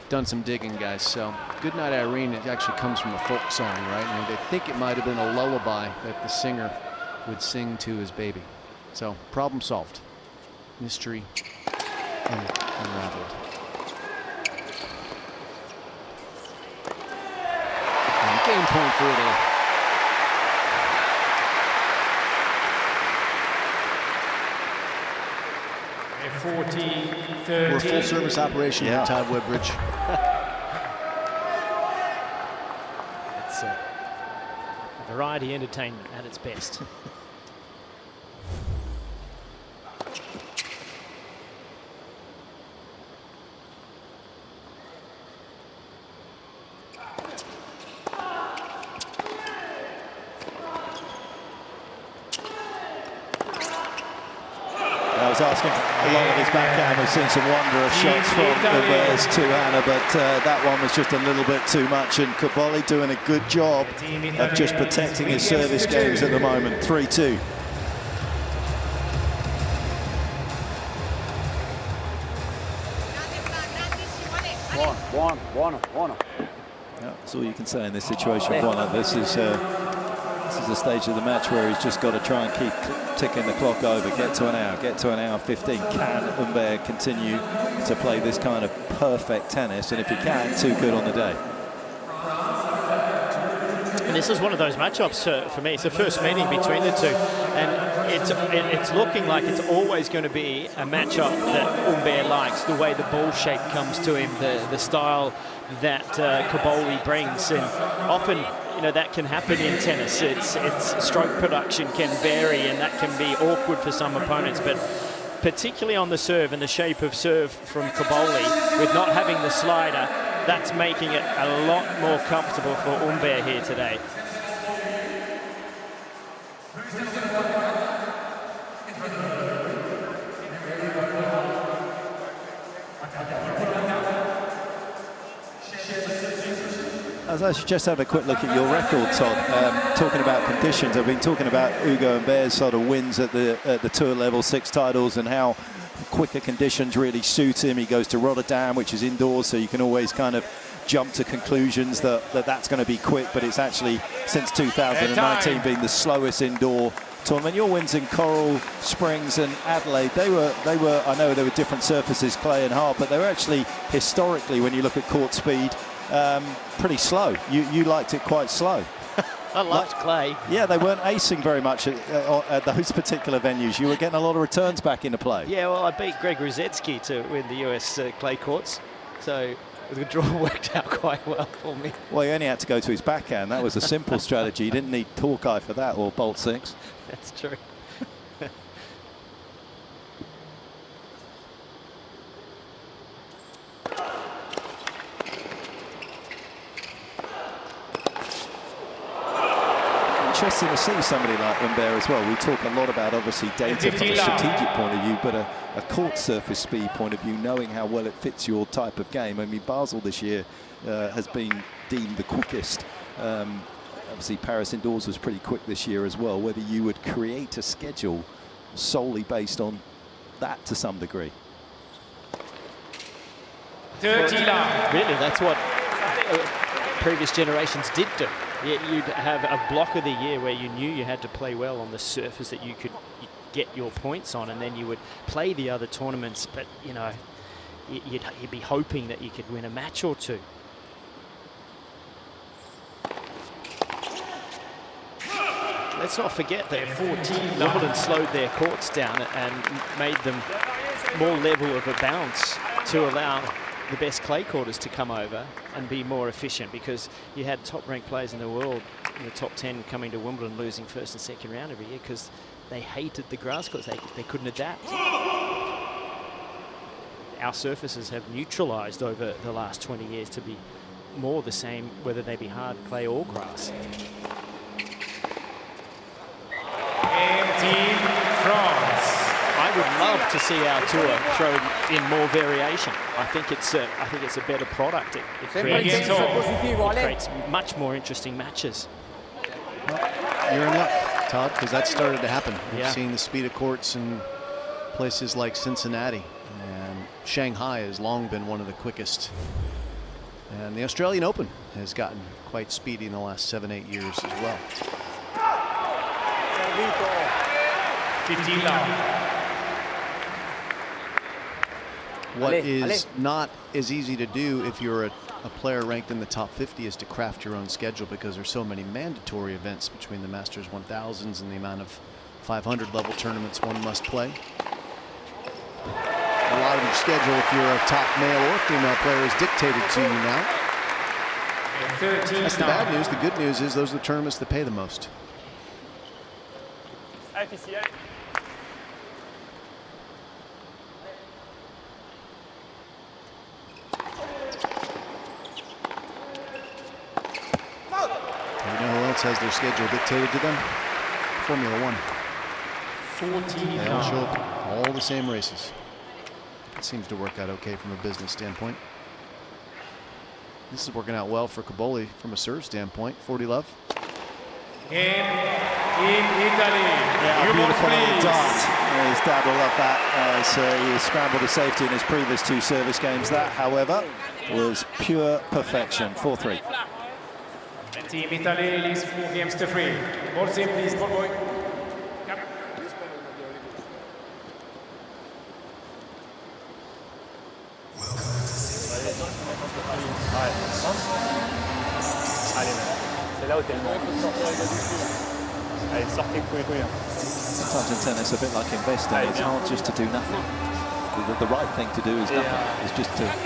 Done some digging, guys. So Good Night Irene, it actually comes from a folk song, right? And they think it might have been a lullaby that the singer would sing to his baby. So problem solved. Mystery unraveled. And game point for Italy. And 14-13. We're a full service operation at Todd Woodbridge. It's variety entertainment at its best. I was asking a lot of his backhand. We've seen some wondrous shots from Humbert to Anna, but that one was just a little bit too much. And Cobolli doing a good job of just protecting his service games at the moment. 3-2. Buono. Yeah, that's all you can say in this situation, Buono. This is the stage of the match where he's just got to try and keep ticking the clock over, get to an hour 15. Can Humbert continue to play this kind of perfect tennis? And if he can, too good on the day. And this is one of those matchups for me. It's the first meeting between the two, and it's looking like it's always going to be a matchup that Humbert likes. The way the ball shape comes to him, the style that Cobolli brings, and often, you know, that can happen in tennis. It's stroke production can vary, and that can be awkward for some opponents. But particularly on the serve and the shape of serve from Cobolli, with not having the slider, that's making it a lot more comfortable for Humbert here today. As I should just have a quick look at your record, Todd. Talking about conditions, I've been talking about Ugo Humbert's sort of wins at the tour level, 6 titles, and how quicker conditions really suit him. He goes to Rotterdam, which is indoors, so you can always kind of jump to conclusions that's going to be quick, but it's actually since 2019 been the slowest indoor tournament. Your wins in Coral Springs and Adelaide, they were I know they were different surfaces, clay and hard, but they were actually historically, when you look at court speed, pretty slow. You liked it quite slow. I loved clay. Yeah, they weren't acing very much at those particular venues. You were getting a lot of returns back into play. Yeah, well, I beat Greg Rosetsky to win the US clay courts, so the draw worked out quite well for me. Well, you only had to go to his backhand. That was a simple strategy. You didn't need Torquay for that, or Bolt 6. That's true. Interesting to see somebody like Humbert as well. We talk a lot about, obviously, data from a strategic point of view, but a court surface speed point of view, knowing how well it fits your type of game. I mean, Basel this year has been deemed the quickest. Obviously, Paris indoors was pretty quick this year as well. Whether you would create a schedule solely based on that to some degree. 30 love. Really, that's what previous generations did do. You'd have a block of the year where you knew you had to play well on the surface that you could get your points on, and then you would play the other tournaments, but you know, you'd be hoping that you could win a match or two. Let's not forget that 14 Wimbledon slowed their courts down and made them more level of a bounce to allow the best clay courters to come over and be more efficient, because you had top-ranked players in the world in the top 10 coming to Wimbledon losing first and second round every year because they hated the grass courts. They couldn't adapt. Our surfaces have neutralized over the last 20 years to be more the same, whether they be hard clay or grass. Team France. I would love to see our tour throw in more variation. I think it's a better product. It creates much more interesting matches. Well, you're in luck, Todd, because that started to happen. We've Yeah. seen the speed of courts in places like Cincinnati, and Shanghai has long been one of the quickest. And the Australian Open has gotten quite speedy in the last 7-8 years as well. 15 love. What is not as easy to do if you're a player ranked in the top 50 is to craft your own schedule, because there's so many mandatory events between the Masters 1000s and the amount of 500 level tournaments one must play. A lot of your schedule, if you're a top male or female player, is dictated to you now. That's the bad news. The good news is those are the tournaments that pay the most. You know who else has their schedule dictated to them? Formula One. 14 They all show up all the same races. It seems to work out okay from a business standpoint. This is working out well for Cobolli from a serve standpoint. 40 love. Game in Italy. Yeah, beautiful little dart. His dad will love that. So he scrambled a safety in his previous 2 service games. That, however, was pure perfection. 4-3. Team Italy leads 4 games to 3. Ball save, please, ball boy. Yep. Allez, c'est là où t'es le bon. Allez, sortez couille. Sometimes in tennis, a bit like investing, it's hard just to do nothing. The right thing to do is nothing. It's just to keep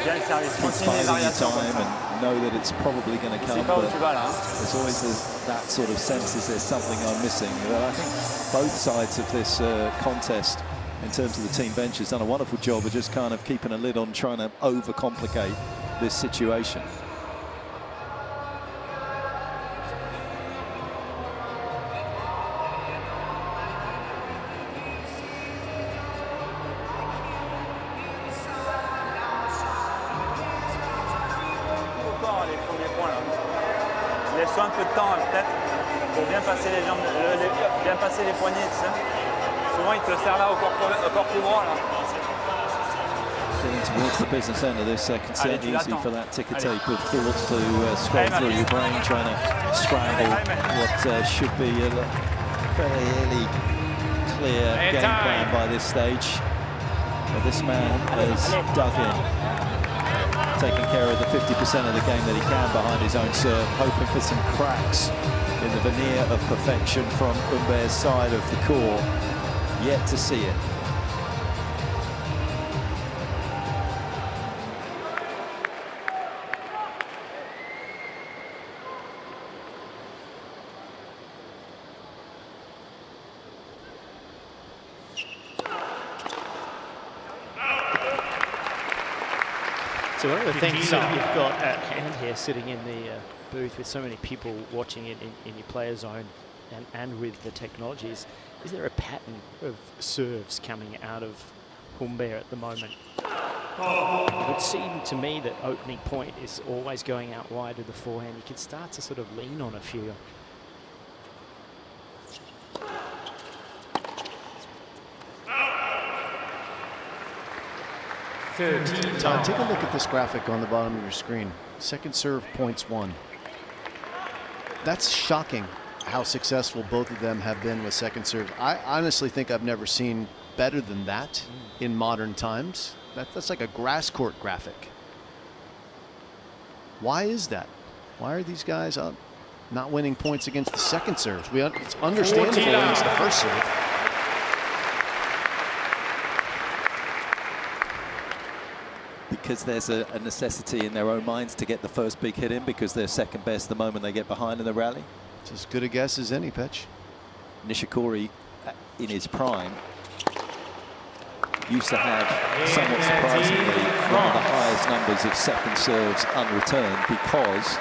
biding your time and know that it's probably going to come. But there's always that sort of sense is there's something I'm missing. But I think both sides of this contest, in terms of the team bench, has done a wonderful job of just kind of keeping a lid on trying to overcomplicate this situation. Laisse-toi un peu de temps peut-être pour bien passer les jambes, bien passer les poignets, tu sais. Souvent il te sert là au corps plus droit là. Getting towards the business end of this concern easy for that ticker tape of thoughts to scroll through your brain, trying to strangle what should be a fairly clear game plan by this stage. But this man has dug in, taking care of the 50% of the game that he can behind his own serve, hoping for some cracks in the veneer of perfection from Humbert's side of the court. Yet to see it. So one of the things that you've got at hand here, sitting in the booth with so many people watching it in your player zone and with the technologies, is there a pattern of serves coming out of Humbert at the moment? It would seem to me that opening point is always going out wide of the forehand. You can start to sort of lean on a few. Tom, take a look at this graphic on the bottom of your screen. Second serve, points won. That's shocking how successful both of them have been with second serve. I honestly think I've never seen better than that in modern times. That's like a grass court graphic. Why is that? Why are these guys not winning points against the second serve? It's understandable against the first serve. Because there's a necessity in their own minds to get the first big hit in, because they're second best the moment they get behind in the rally. It's as good a guess as any, Petch. Nishikori, in his prime, used to have, somewhat surprisingly, one of the highest numbers of second serves unreturned, because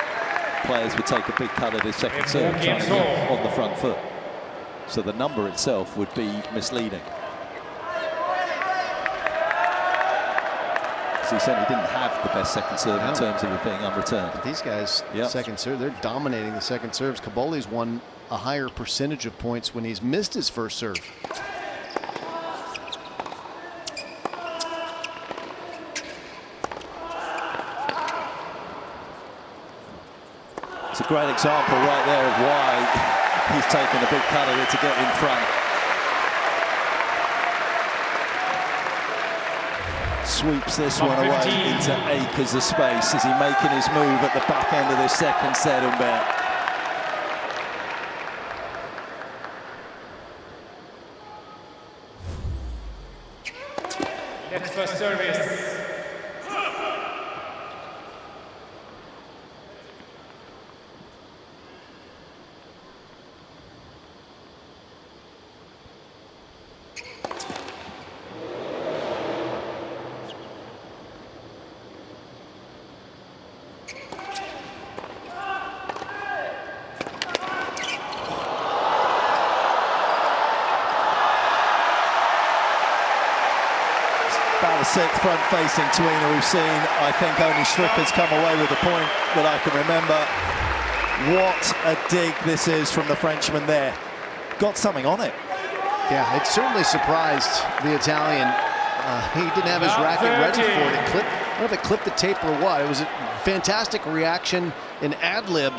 players would take a big cut at his second serve, trying to get on the front foot. So the number itself would be misleading. So he certainly didn't have the best second serve in terms of it being unreturned. But these guys, second serve, they're dominating the second serves. Cobolli's won a higher percentage of points when he's missed his first serve. It's a great example right there of why he's taken a big cut at it to get in front. Sweeps this one away into acres of space. Is he making his move at the back end of this second set, Humbert? Next first service. About the sixth front-facing tweener we've seen. I think only Stricker's come away with a point that I can remember. What a dig this is from the Frenchman there. Got something on it. Yeah, it certainly surprised the Italian. He didn't have his racket ready for it. I don't know if it clipped the tape or what. It was a fantastic reaction, an ad-lib,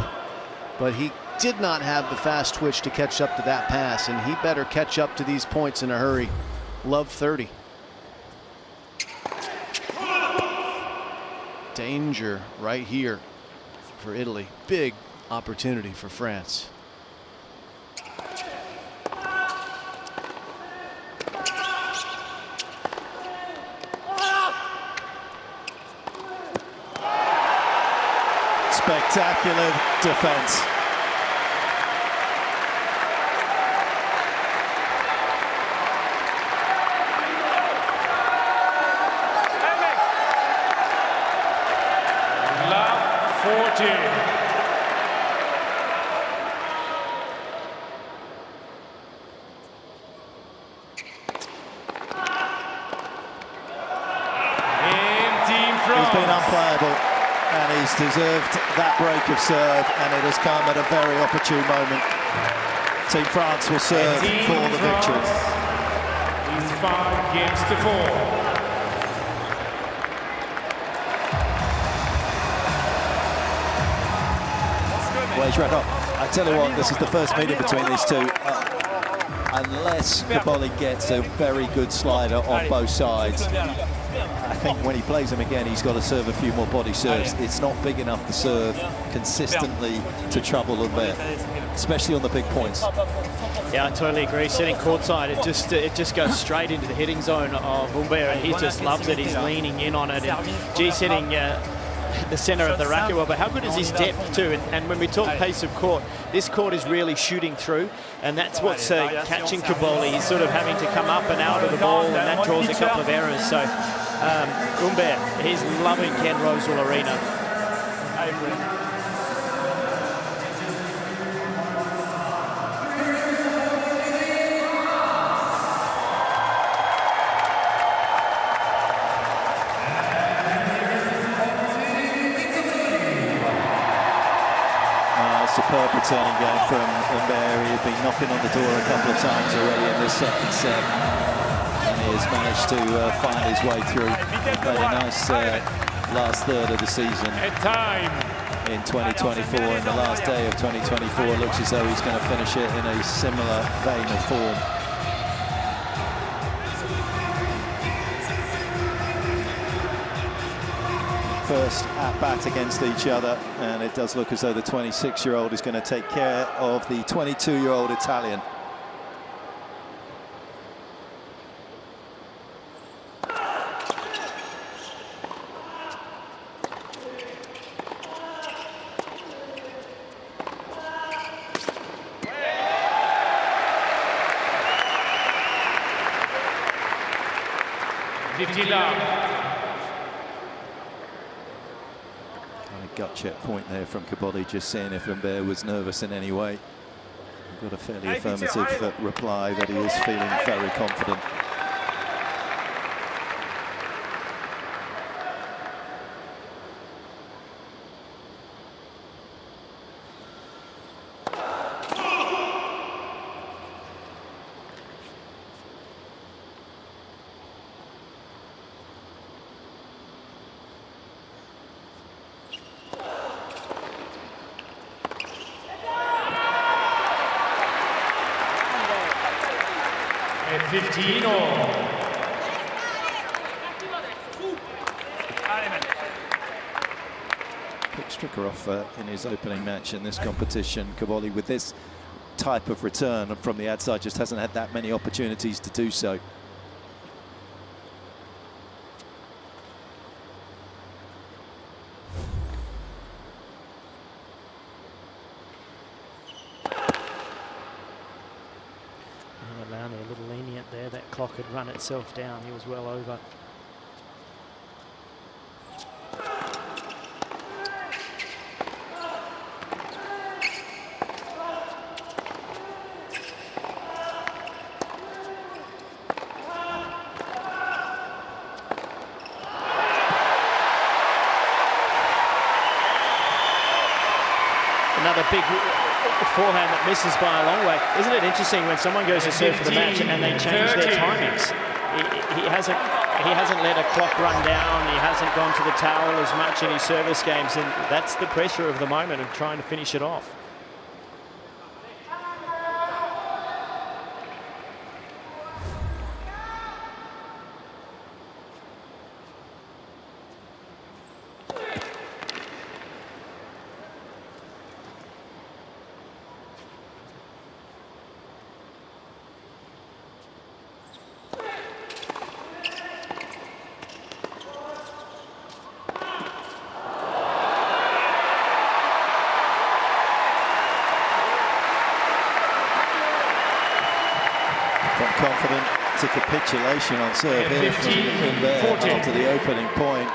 but he did not have the fast twitch to catch up to that pass, and he better catch up to these points in a hurry. Love 30. Danger right here for Italy. Big opportunity for France. Spectacular defense. He's been unplayable, and he's deserved that break of serve, and it has come at a very opportune moment. Team France will serve for the victory. He's 5 games to 4. Where's red hot? I tell you what, this is the first meeting between these two. Unless Cobolli gets a very good slider on both sides, I think when he plays him again, he's got to serve a few more body serves. It's not big enough to serve consistently to trouble Humbert, especially on the big points. Yeah, I totally agree. Sitting courtside, it just goes straight into the hitting zone of Humbert, and he just loves it. He's leaning in on it, and G's hitting the center of the racket well. But how good is his depth too? And when we talk pace of court, this court is really shooting through, and that's what's catching Cobolli. He's sort of having to come up and out of the ball, and that draws a couple of errors. So Humbert, he's loving Ken Rosewall Arena. Superb returning game from Humbert. He had been knocking on the door a couple of times already in this second set. And he has managed to find his way through. Played a nice last third of the season in 2024, and the last day of 2024 looks as though he's going to finish it in a similar vein of form. First at bat against each other, and it does look as though the 26-year-old is going to take care of the 22-year-old Italian. Gut check point there from Cobolli, just seeing if Humbert was nervous in any way. Got a fairly affirmative reply that he is feeling very confident. Picked Stricker off in his opening match in this competition. Cobolli, with this type of return from the outside, just hasn't had that many opportunities to do so. A little lenient there. That clock had run itself down. He was well over. Another big forehand that misses by a long way. Isn't it interesting when someone goes to serve for the match and they change their timings? He hasn't let a clock run down. He hasn't gone to the towel as much in his service games, and that's the pressure of the moment of trying to finish it off. Confident to capitulation on serve here from Humbert after the opening point.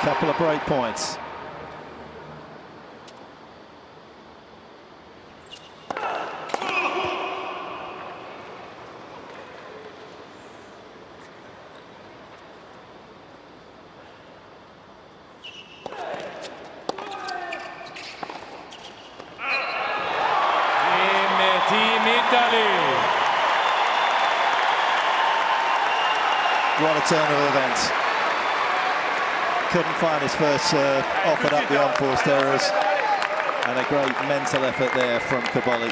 Couple of break points. What a turn of events. Couldn't find his first serve, offered up the unforced errors, and a great mental effort there from Cobolli.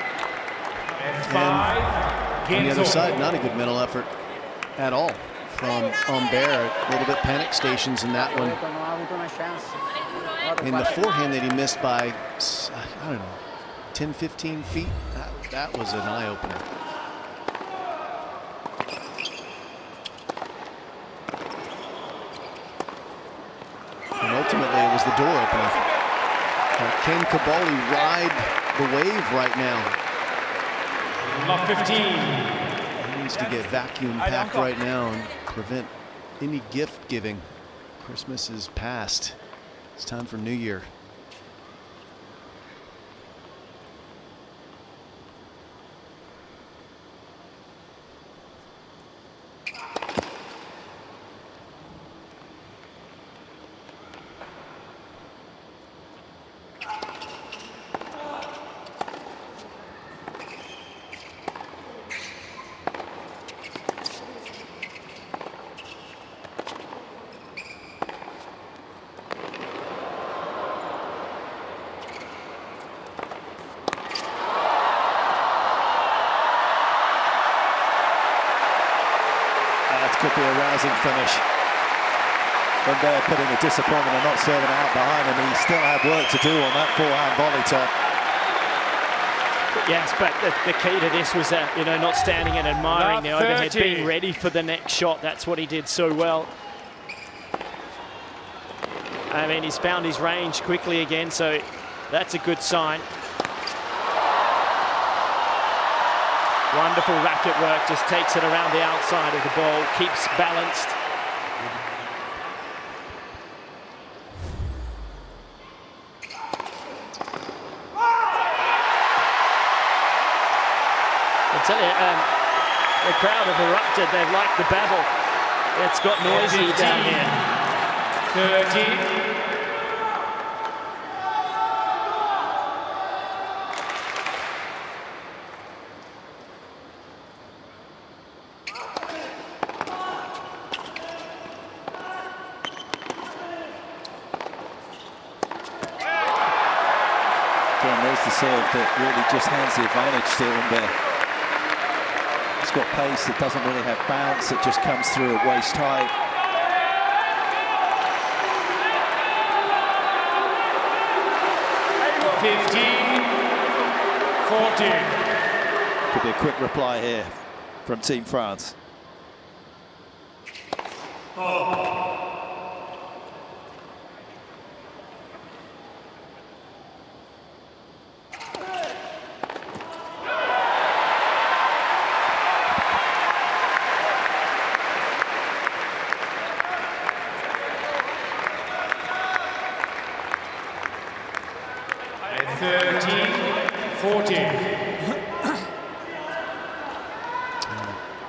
And on the other side, not a good mental effort at all from Humbert. A little bit panic stations in that one. In the forehand that he missed by, I don't know, 10, 15 feet, that was an eye-opener. And ultimately, it was the door opener. Can Cobolli ride the wave right now? Lot 15. He needs to get vacuum packed right now and prevent any gift giving. Christmas is past. It's time for New Year. rousing finish. Humbert putting the disappointment of not serving out behind him. He still had work to do on that forehand volley top. Yes, but the key to this was that, not standing and admiring the overhead, being ready for the next shot. That's what he did so well. I mean, he's found his range quickly again, so that's a good sign. Wonderful racket work, just takes it around the outside of the ball, keeps balanced. I tell you, the crowd have erupted. They've liked the battle. It's got noisy down here. 30. There's the serve that really just hands the advantage to Humbert. It's got pace, it doesn't really have bounce, it just comes through at waist height. 15-14. Could be a quick reply here from Team France.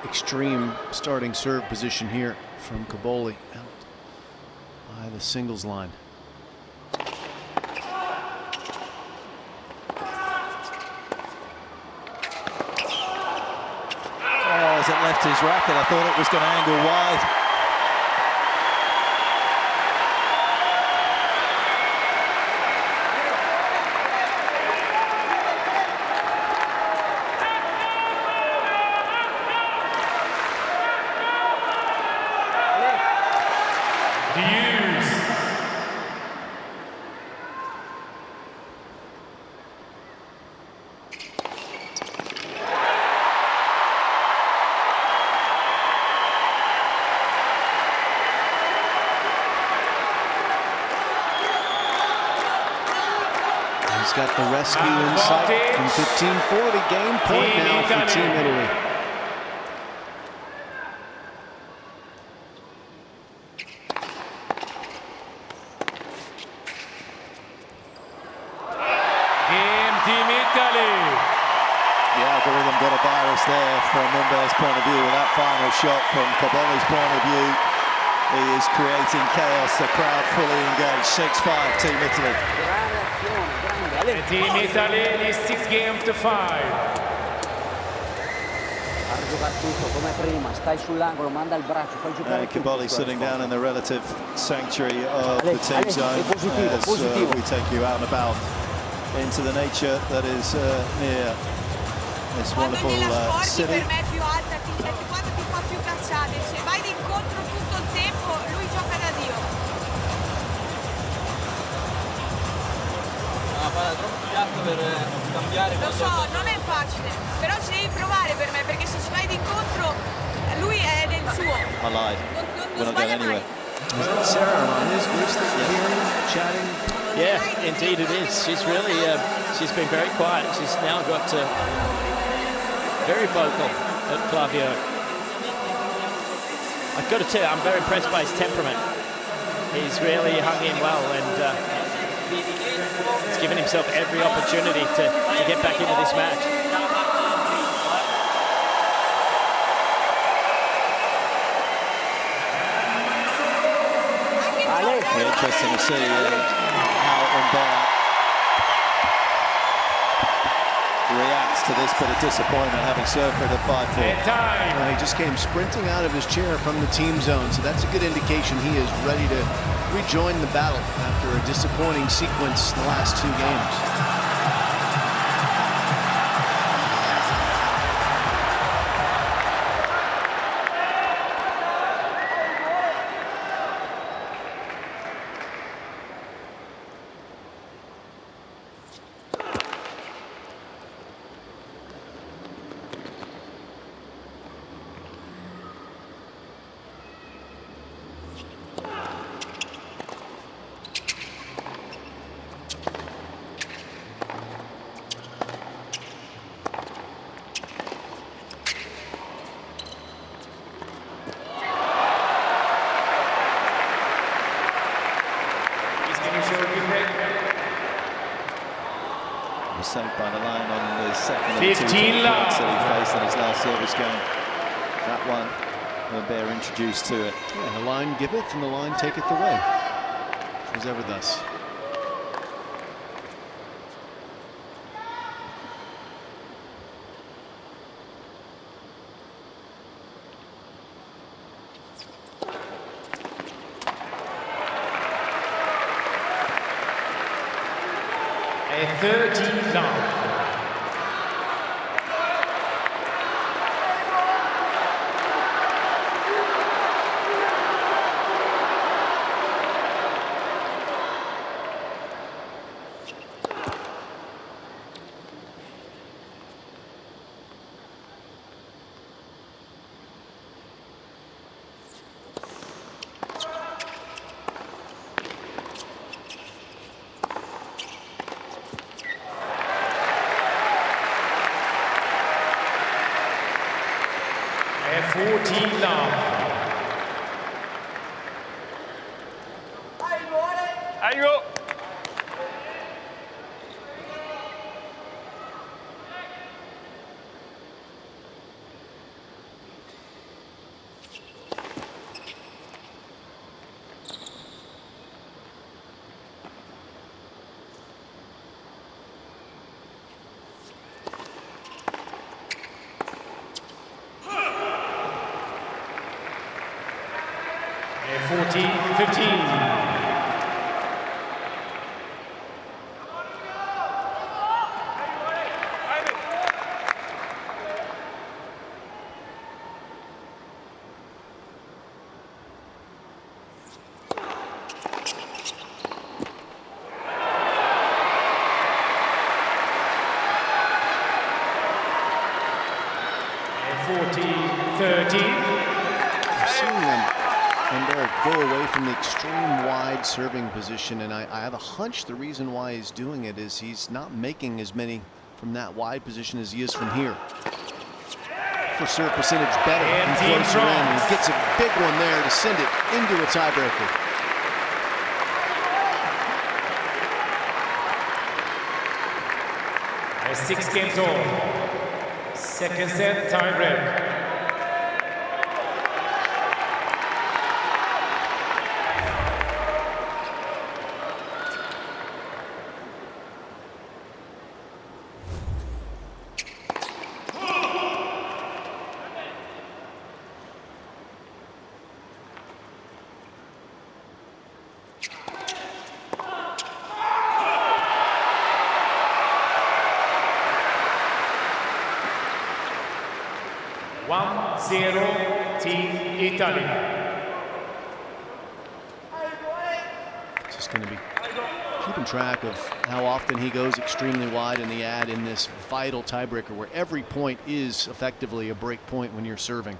Extreme starting serve position here from Cobolli out by the singles line. Oh, as it left his racket, I thought it was going to angle wide. He's got the rescue in sight from 15-40. Game point now for Team Italy. Game Team Italy. The algorithm got a virus there from Humbert's point of view. That final shot from Cobolli's point of view. He is creating chaos. The crowd fully engaged. 6-5 Team Italy. Team Italy is 6-5. And Cobolli sitting down in the relative sanctuary of the team zone as we take you out and about into the nature that is near this wonderful city. Lo so, non è facile, però ci devi provare per me, perché se ci vai d'incontro, lui è del suo. I lied. We're not going anywhere. Sarah on his wrist that you're hearing, chatting. Yeah, indeed it is. She's really, she's been very quiet. She's now got very vocal at Flavio. I've got to tell you, I'm very impressed by his temperament. He's really hung in well, and he's given himself every opportunity to get back into this match. Be interesting to see how Humbert reacts to this bit of disappointment, having served for the 5-4. He just came sprinting out of his chair from the team zone, so that's a good indication he is ready to rejoin the battle after a disappointing sequence in the last two games. Was saved by the line on the second of 15 the 2 love. points that he faced in his last service game. That one, Humbert introduced to it. Yeah, the line giveth and the line taketh away. It was ever thus. A 13 love. A 14 love. Allez, go. A 14-15. A 14-13. Seeing them Humbert go away from the extreme wide serving position, and I have a hunch the reason why he's doing it is he's not making as many from that wide position as he is from here. For serve percentage better And from team closer in, and draws. gets a big one there to send it into a tiebreaker. A 6 games old. Second set tiebreak. One zero, Team Italy. Just going to be keeping track of how often he goes extremely wide in the ad in this vital tiebreaker where every point is effectively a break point when you're serving.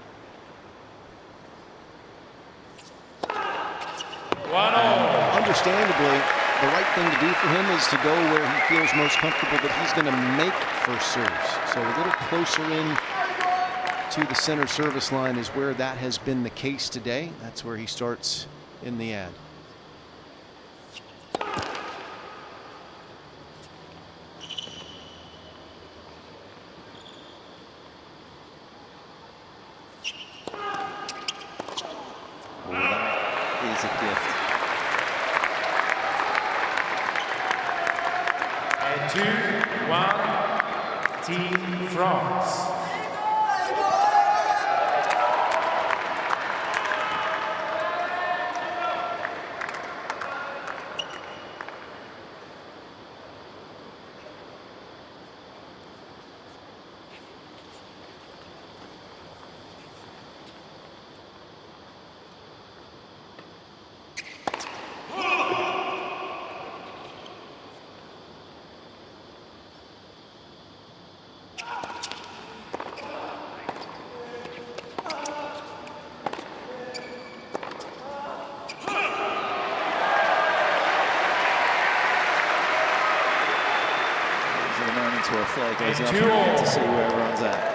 1-0. Understandably, the right thing to do for him is to go where he feels most comfortable that he's going to make first serves. So a little closer in to the center service line is where that has been the case today. That's where he starts in the ad. Oh, that is a gift. A 2-1, Team France. Where a flare goes up, 2-2. and you get to see where everyone's at.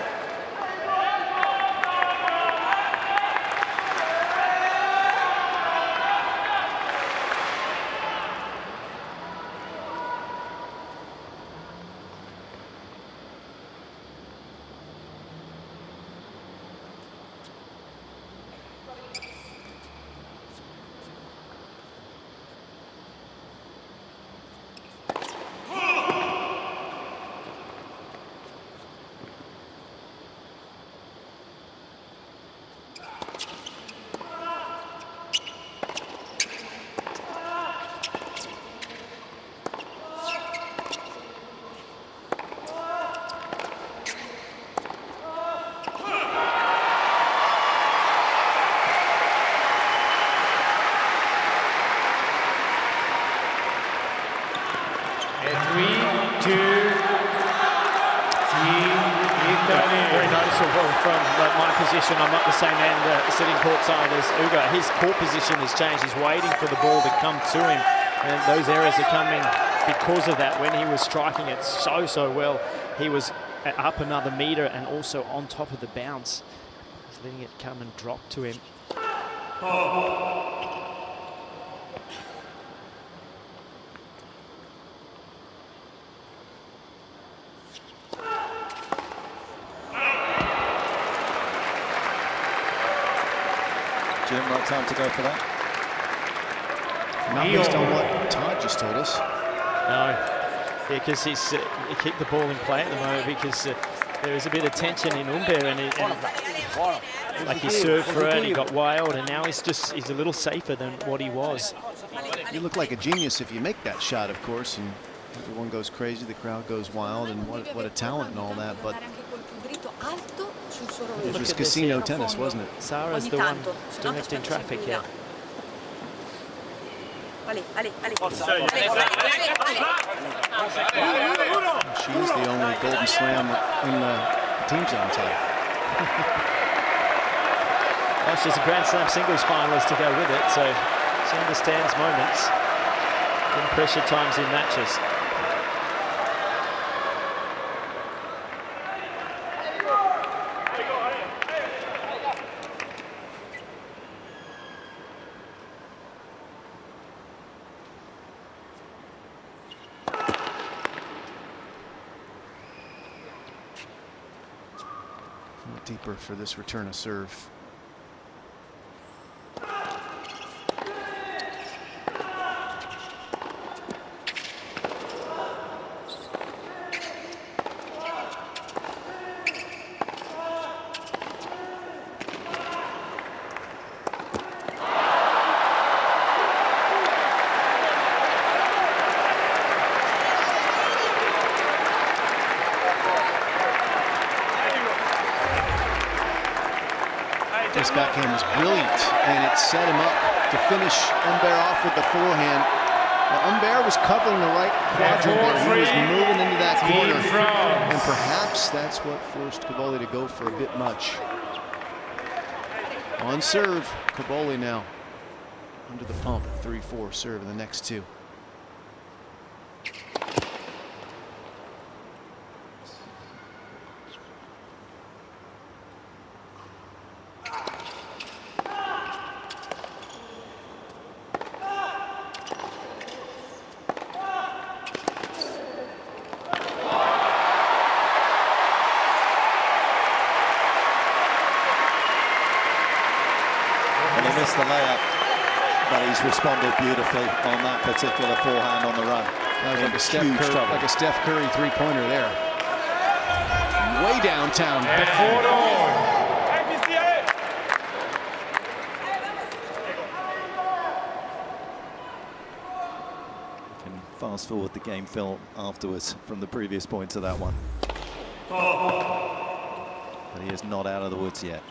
3-2. Team Italy. Very noticeable from my position. I'm not the same end sitting courtside as Ugo. His court position has changed. He's waiting for the ball to come to him. And those errors are coming because of that. When he was striking it so well, he was up another meter and also on top of the bounce. He's letting it come and drop to him. Jim, right time to go for that? Not based on what Todd just told us. No, because he keep the ball in play at the moment because there is a bit of tension in Humbert and like he served for it, he got wild, and now he's a little safer than what he was. You look like a genius if you make that shot, of course, and everyone goes crazy, the crowd goes wild, and what a talent and all that, but it was casino tennis, wasn't it? Sarah's the one doing it in traffic here. She's the only golden slam in the team's on top. Well, she's a Grand Slam singles finalist to go with it, so she understands moments in pressure times in matches. Deeper for this return of serve. This backhand was brilliant, and it set him up to finish Humbert off with the forehand. Well, Humbert was covering the right quadrant there. He was moving into that corner, and perhaps that's what forced Cobolli to go for a bit much. On serve, Cobolli now under the pump at 3-4 serve in the next two. Missed the layup, but he's responded beautifully on that particular forehand on the run. That was like a Steph Curry three-pointer there. Way downtown. Can fast forward the game film afterwards from the previous point to that one. But he is not out of the woods yet.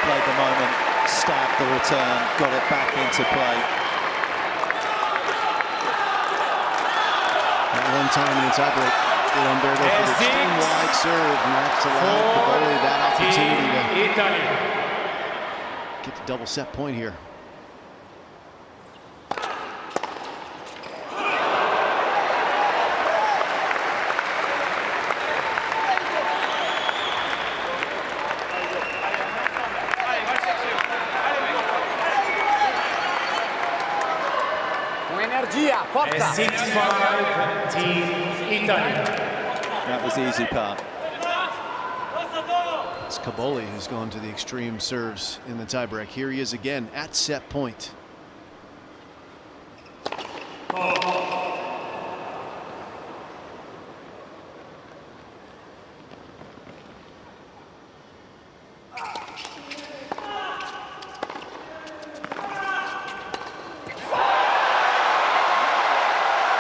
Played the moment, stabbed the return, got it back into play. That one time in the tiebreak, Humbert go for the extreme wide serve, and that's allowed Cobolli that opportunity to get the double set point here. 6-5, Team Italy. That was the easy part. It's Cobolli who's gone to the extreme serves in the tiebreak. Here he is again at set point.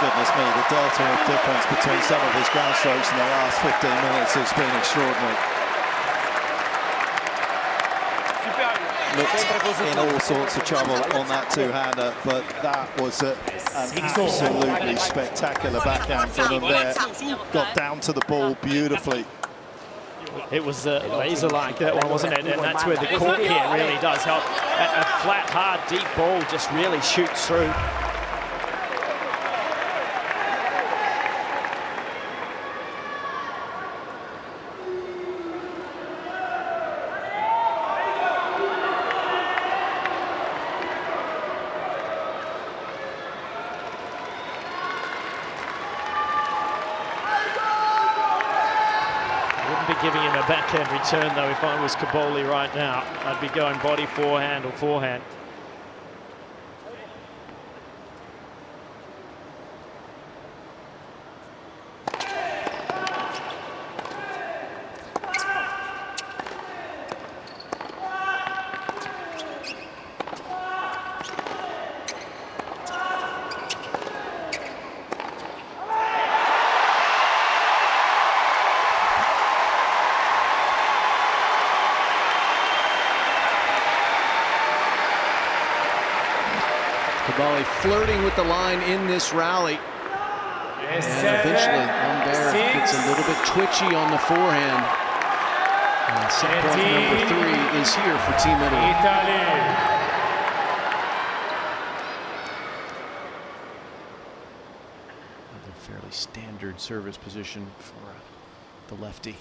Goodness me, the delta of difference between some of his ground strokes in the last 15 minutes has been extraordinary. Looked in all sorts of trouble on that two-hander, but that was an absolutely spectacular backhand from him there. Got down to the ball beautifully. It was laser-like, that one, wasn't it? And that's where the court here really does help. A flat, hard, deep ball just really shoots through. Giving him a backhand return, though. If I was Cobolli right now, I'd be going body forehand or forehand. Cobolli flirting with the line in this rally. And eventually, Humbert gets a little bit twitchy on the forehand. Set point number 3 is here for Team Italy. Another fairly standard service position for the lefty.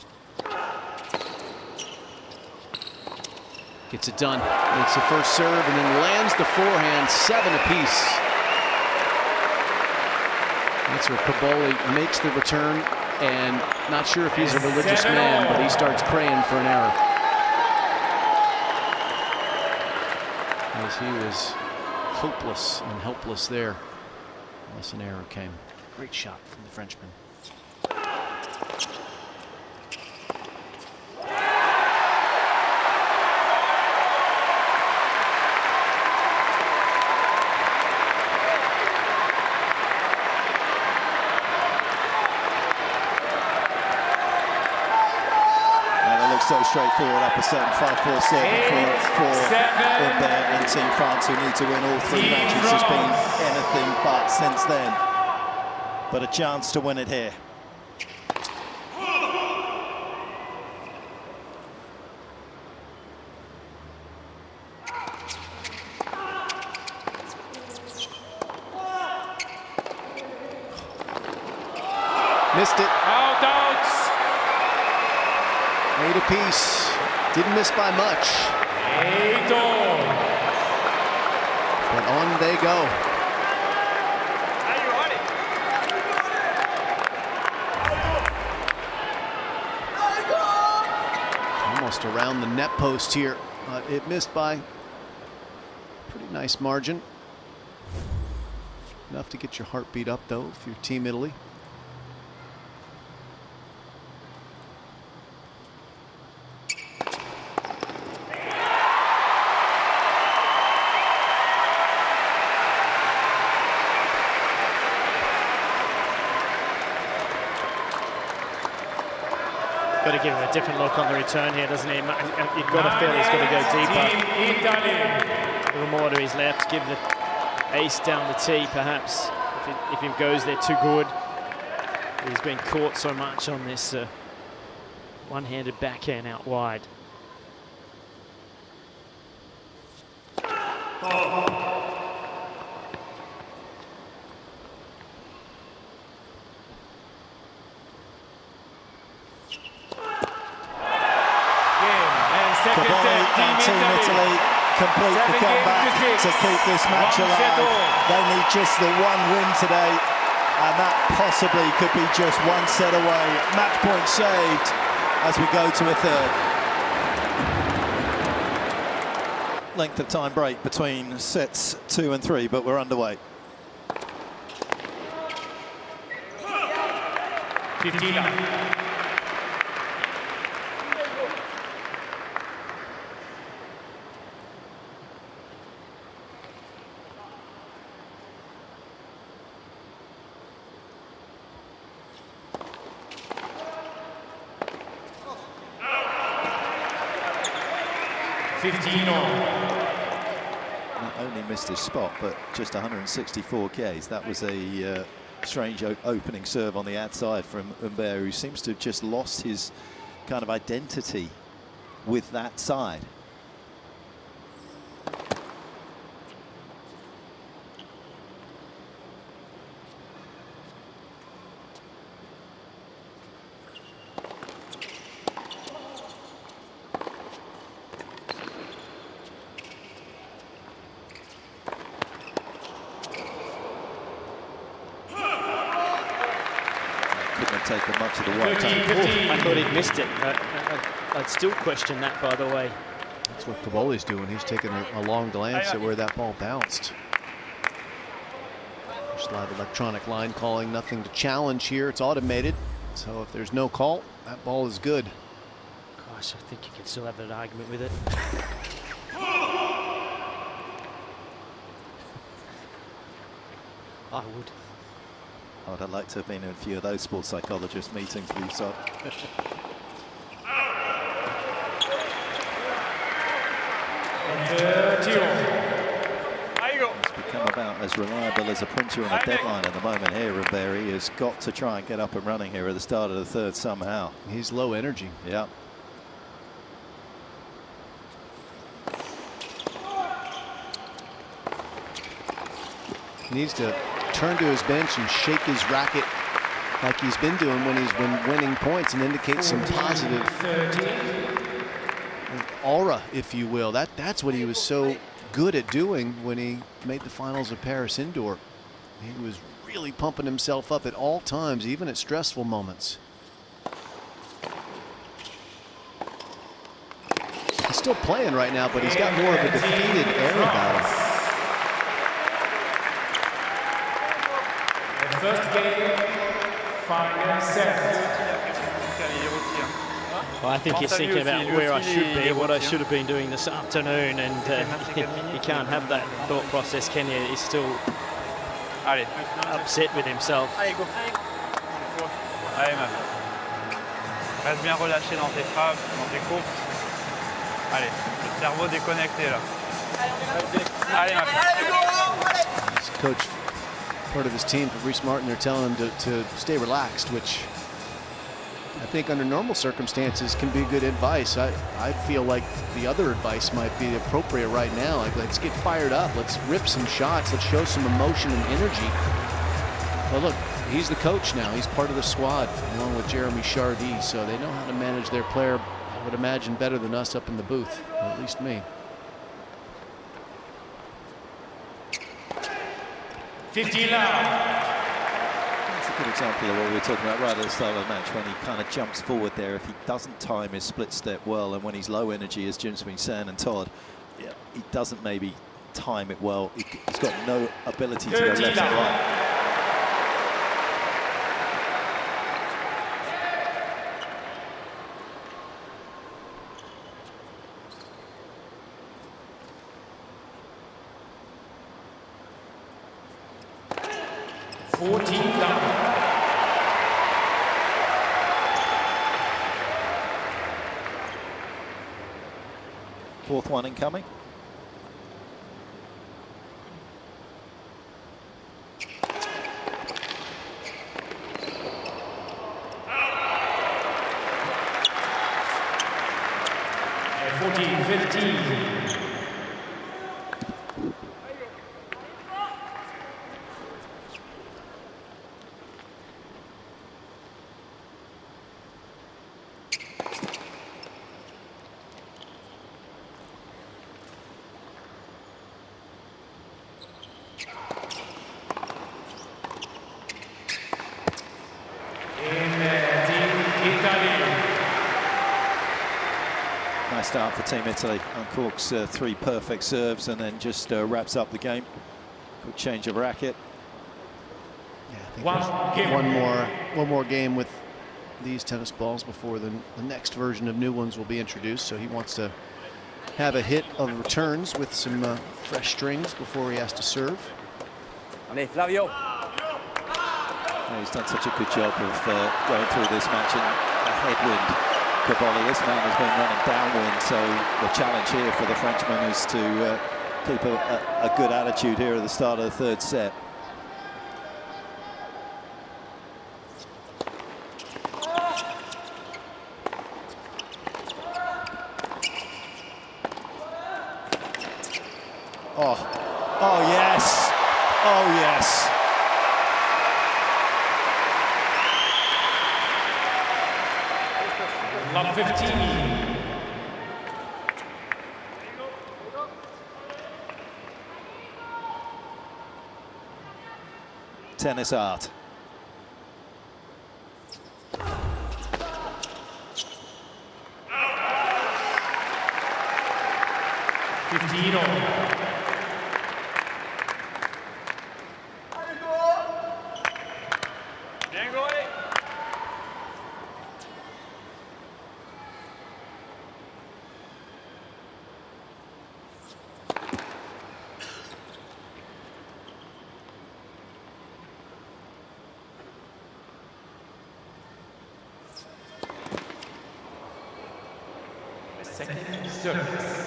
Gets it done. Makes the first serve and then lands the forehand, 7 apiece. That's where Cobolli makes the return, and not sure if he's a religious man, but he starts praying for an error. As he was hopeless and helpless there, unless an error came. Great shot from the Frenchman. So straightforward, uppercut and 5-4 serving for Humbert and Team France, who need to win all 3 matches. Has been anything but since then. But a chance to win it here. Missed it. Out, outs. 8 apiece. Didn't miss by much. 8 all. But on they go. Almost around the net post here. It missed by a pretty nice margin. Enough to get your heartbeat up, though, if you're Team Italy. Got to give him a different look on the return here, doesn't he? You've got to feel he's got to go deeper. A little more to his left, give the ace down the tee, perhaps, if he goes there too good. He's been caught so much on this one-handed backhand out wide. Cobolli and Team Italy complete the comeback to keep this match alive. They need just the 1 win today. And that possibly could be just one set away. Match point saved as we go to a third. Length of time break between sets 2 and 3, but we're underway. 15 up. Not only missed his spot, but just 164 Ks. That was a strange opening serve on the outside from Humbert, who seems to have just lost his kind of identity with that side. Taken much of the work. I thought he'd missed it. I'd still question that, by the way. That's what Cobolli's doing. He's taking a long glance at where that ball bounced. There's a lot of electronic line calling, nothing to challenge here. It's automated, so if there's no call, that ball is good. Gosh, I think you can still have an argument with it. I would. I'd like to have been in a few of those sports psychologist meetings with you, so. He's become about as reliable as a printer on a deadline at the moment here, Humbert. He has got to try and get up and running here at the start of the third somehow. He's low energy. Yeah. He needs to turn to his bench and shake his racket like he's been doing when he's been winning points and indicate some positive aura, if you will. That's what he was so good at doing when he made the finals of Paris indoor. He was really pumping himself up at all times, even at stressful moments. He's still playing right now, but he's got more of a defeated air about him. First game, final set. Well, I think he's thinking about where I should be, what I should have been doing this afternoon, and you can't have that thought process, can you? He's still upset with himself. Allez, go. Allez, meuf. Reste bien relâché dans tes frappes, dans tes courses. Allez, le cerveau déconnecté là. Allez, meuf. Coach, part of his team, Fabrice Martin, they're telling him to stay relaxed, which I think under normal circumstances can be good advice. I feel like the other advice might be appropriate right now. Like, let's get fired up. Let's rip some shots. Let's show some emotion and energy. Well, look, he's the coach now. He's part of the squad along with Jeremy Chardy, so they know how to manage their player, I would imagine, better than us up in the booth, or at least me. 15 now. That's a good example of what we were talking about right at the start of the match, when he kind of jumps forward there. If he doesn't time his split step well, and when he's low energy, as Jim's been saying, and Todd, yeah, he doesn't maybe time it well. He's got no ability to go left and right. Fourth one incoming. And 14-15. nice start for Team Italy. Uncorks 3 perfect serves and then just wraps up the game. Quick change of racket. Yeah, I think one more game with these tennis balls before the next version of new ones will be introduced. So he wants to have a hit of returns with some fresh strings before he has to serve. Allez, Flavio. Yeah, he's done such a good job of going through this match in a headwind. Cobolli, this man has been running downwind, so the challenge here for the Frenchman is to keep a good attitude here at the start of the third set. Oh yes, oh yes. Love 15. Tennis art. Second service.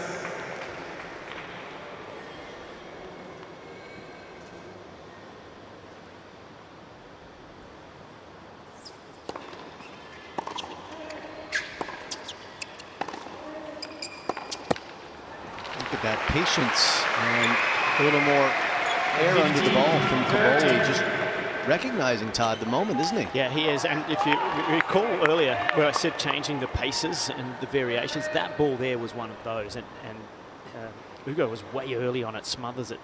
Look at that patience and a little more air under the ball from Cobolli, just recognizing Todd the moment, isn't he? Yeah, he is. And if you recall earlier where I said changing the paces and the variations, that ball there was one of those. And Ugo was way early on it, smothers it.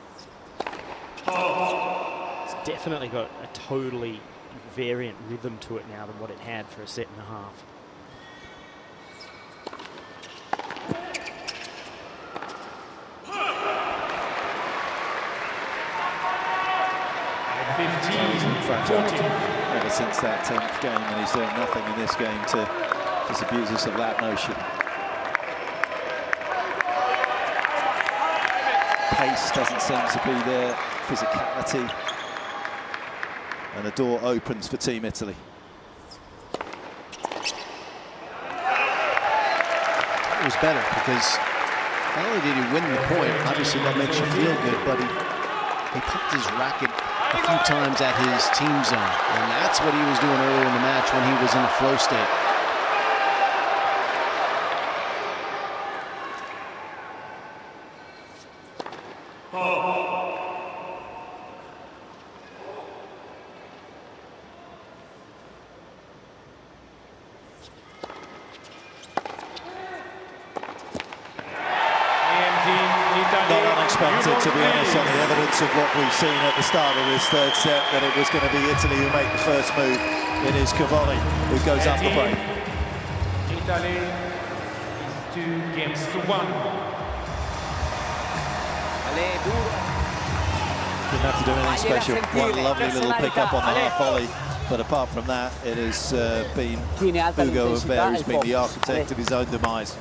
It's definitely got a totally variant rhythm to it now than what it had for a set and a half. Ever since that 10th game, and he's doing nothing in this game to disabuse us of that notion. Pace doesn't seem to be there, physicality, and the door opens for Team Italy. It was better because not only did he win the point, obviously that makes you feel good, but he popped his racket a few times at his team zone, and that's what he was doing earlier in the match when he was in a flow state. Not unexpected, to be honest, on the evidence of what we've seen at the start of this third set, that it was going to be Italy who make the first move. It is Cobolli who goes up the break. Italy is 2 games to 1. Didn't have to do anything special. One lovely little pick-up on the half volley. But apart from that, it has been Ugo Humbert who's been the architect of his own demise.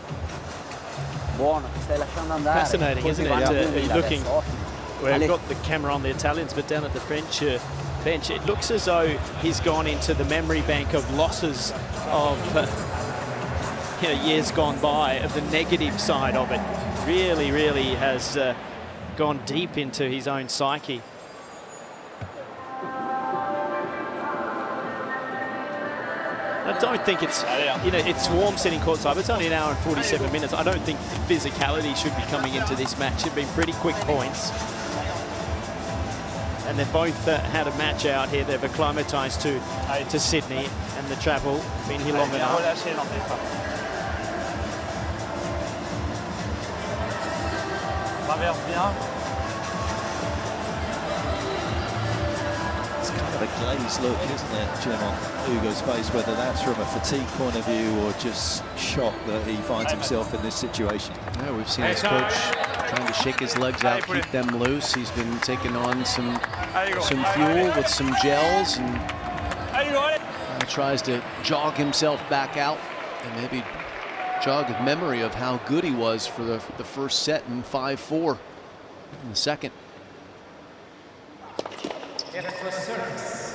Fascinating, isn't it? Looking, we've got the camera on the Italians, but down at the French bench, it looks as though he's gone into the memory bank of losses of years gone by, of the negative side of it. Really, really has gone deep into his own psyche. I don't think it's, it's warm sitting courtside, but it's only an hour and 47 minutes. I don't think physicality should be coming into this match. It's been pretty quick points. And they've both had a match out here. They've acclimatized to Sydney and the travel, been here long enough. It's kind of of a glazed look, isn't it, Jim, on Ugo's face, whether that's from a fatigue point of view or just shock that he finds himself in this situation. Yeah, we've seen his coach trying to shake his legs out, keep them loose. He's been taking on some fuel with some gels and tries to jog himself back out and maybe jog a memory of how good he was for the first set in 5-4 in the second. For service.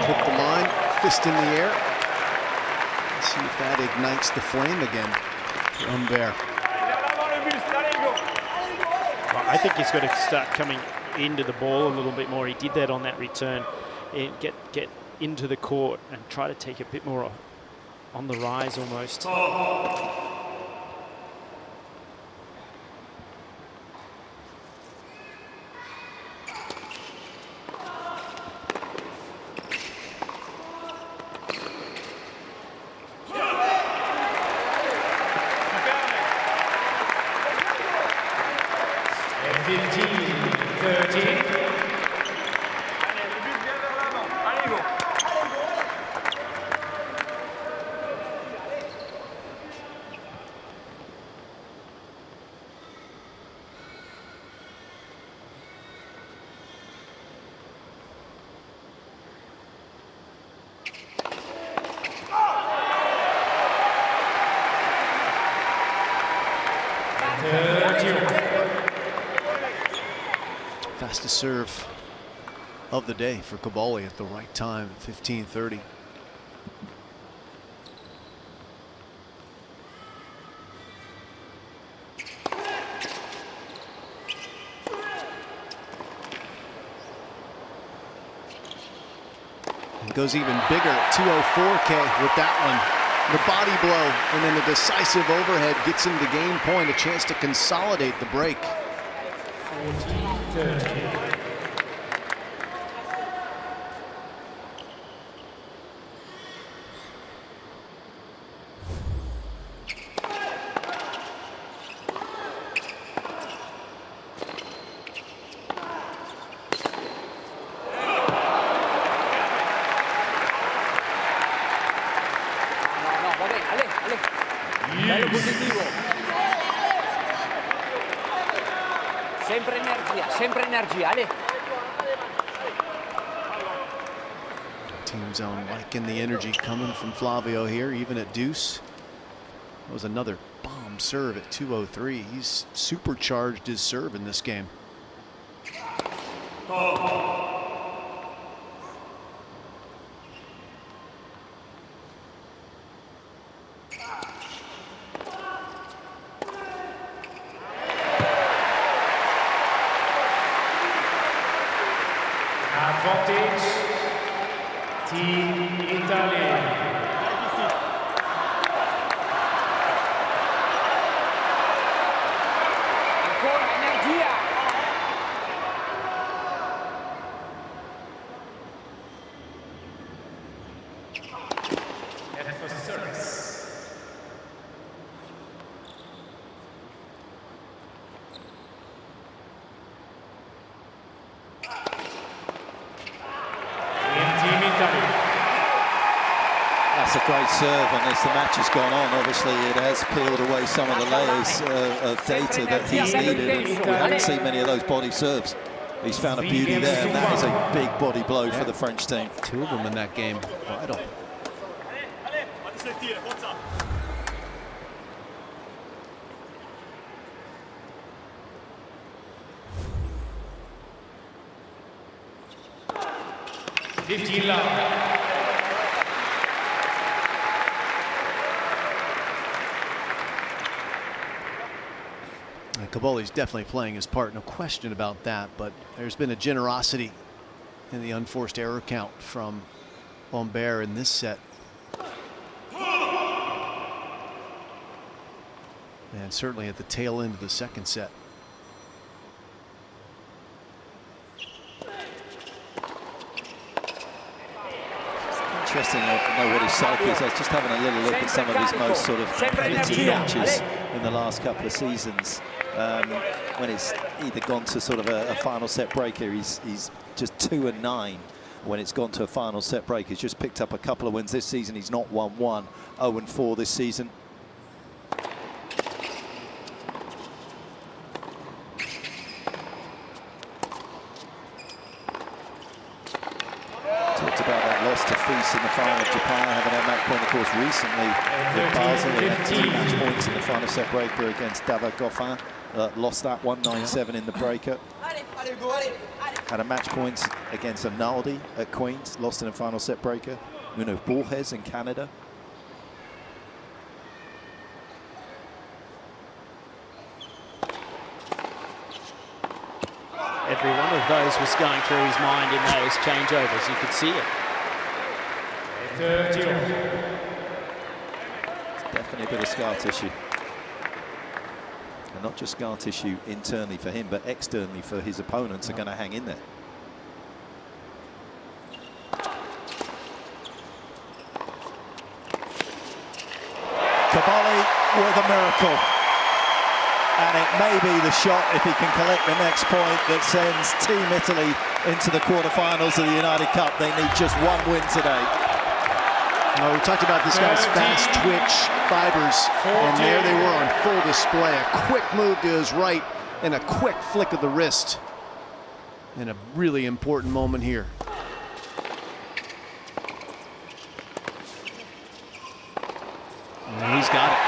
Clip the line, fist in the air. Let's see if that ignites the flame again for Humbert. Well, I think he's got to start coming into the ball a little bit more. He did that on that return. And get into the court and try to take a bit more on the rise almost. Fastest serve of the day for Cobolli at the right time at 15:30. It goes even bigger, 204K with that one. The body blow and then the decisive overhead gets him to game point, a chance to consolidate the break. 14-13. Bello positivo. Sempre energia, Ale. Team zone liking the energy coming from Flavio here, even at deuce. That was another bomb serve at 203. He's supercharged his serve in this game. Advantage, Team Italy. Ancora energia. And for service. That's a great serve, and as the match has gone on, obviously it has peeled away some of the layers of data that he's needed. And we haven't seen many of those body serves. He's found a beauty there, and that is a big body blow for the French team. Two of them in that game, vital. And Cobolli's definitely playing his part, no question about that, but there's been a generosity in the unforced error count from Humbert in this set. And certainly at the tail end of the second set. Interesting to know what his psyche is. I was just having a little look at some of his most sort of competitive matches in the last couple of seasons. When it's either gone to sort of a final set breaker, he's just 2-9. When it's gone to a final set break, he's just picked up a couple of wins this season. He's not 1-1, 0-4 this season. Talked about that loss to Feast in the final of Japan, having a match point, of course, recently with Basel. He had 2 match points in the final set breaker against David Goffin. Lost that 1-9-7 in the breaker. Had a match point against Arnaldi at Queens, lost in a final set breaker. Nuno Borges in Canada. Every one of those was going through his mind in those changeovers. You could see it. It's definitely a bit of scar tissue. And not just scar tissue internally for him, but externally for his opponents are going to hang in there. Cobolli with a miracle. And it may be the shot, if he can collect the next point, that sends Team Italy into the quarterfinals of the United Cup. They need just one win today. We talked about this guy's fast twitch fibers, and there they were on full display. A quick move to his right and a quick flick of the wrist. And a really important moment here. And he's got it.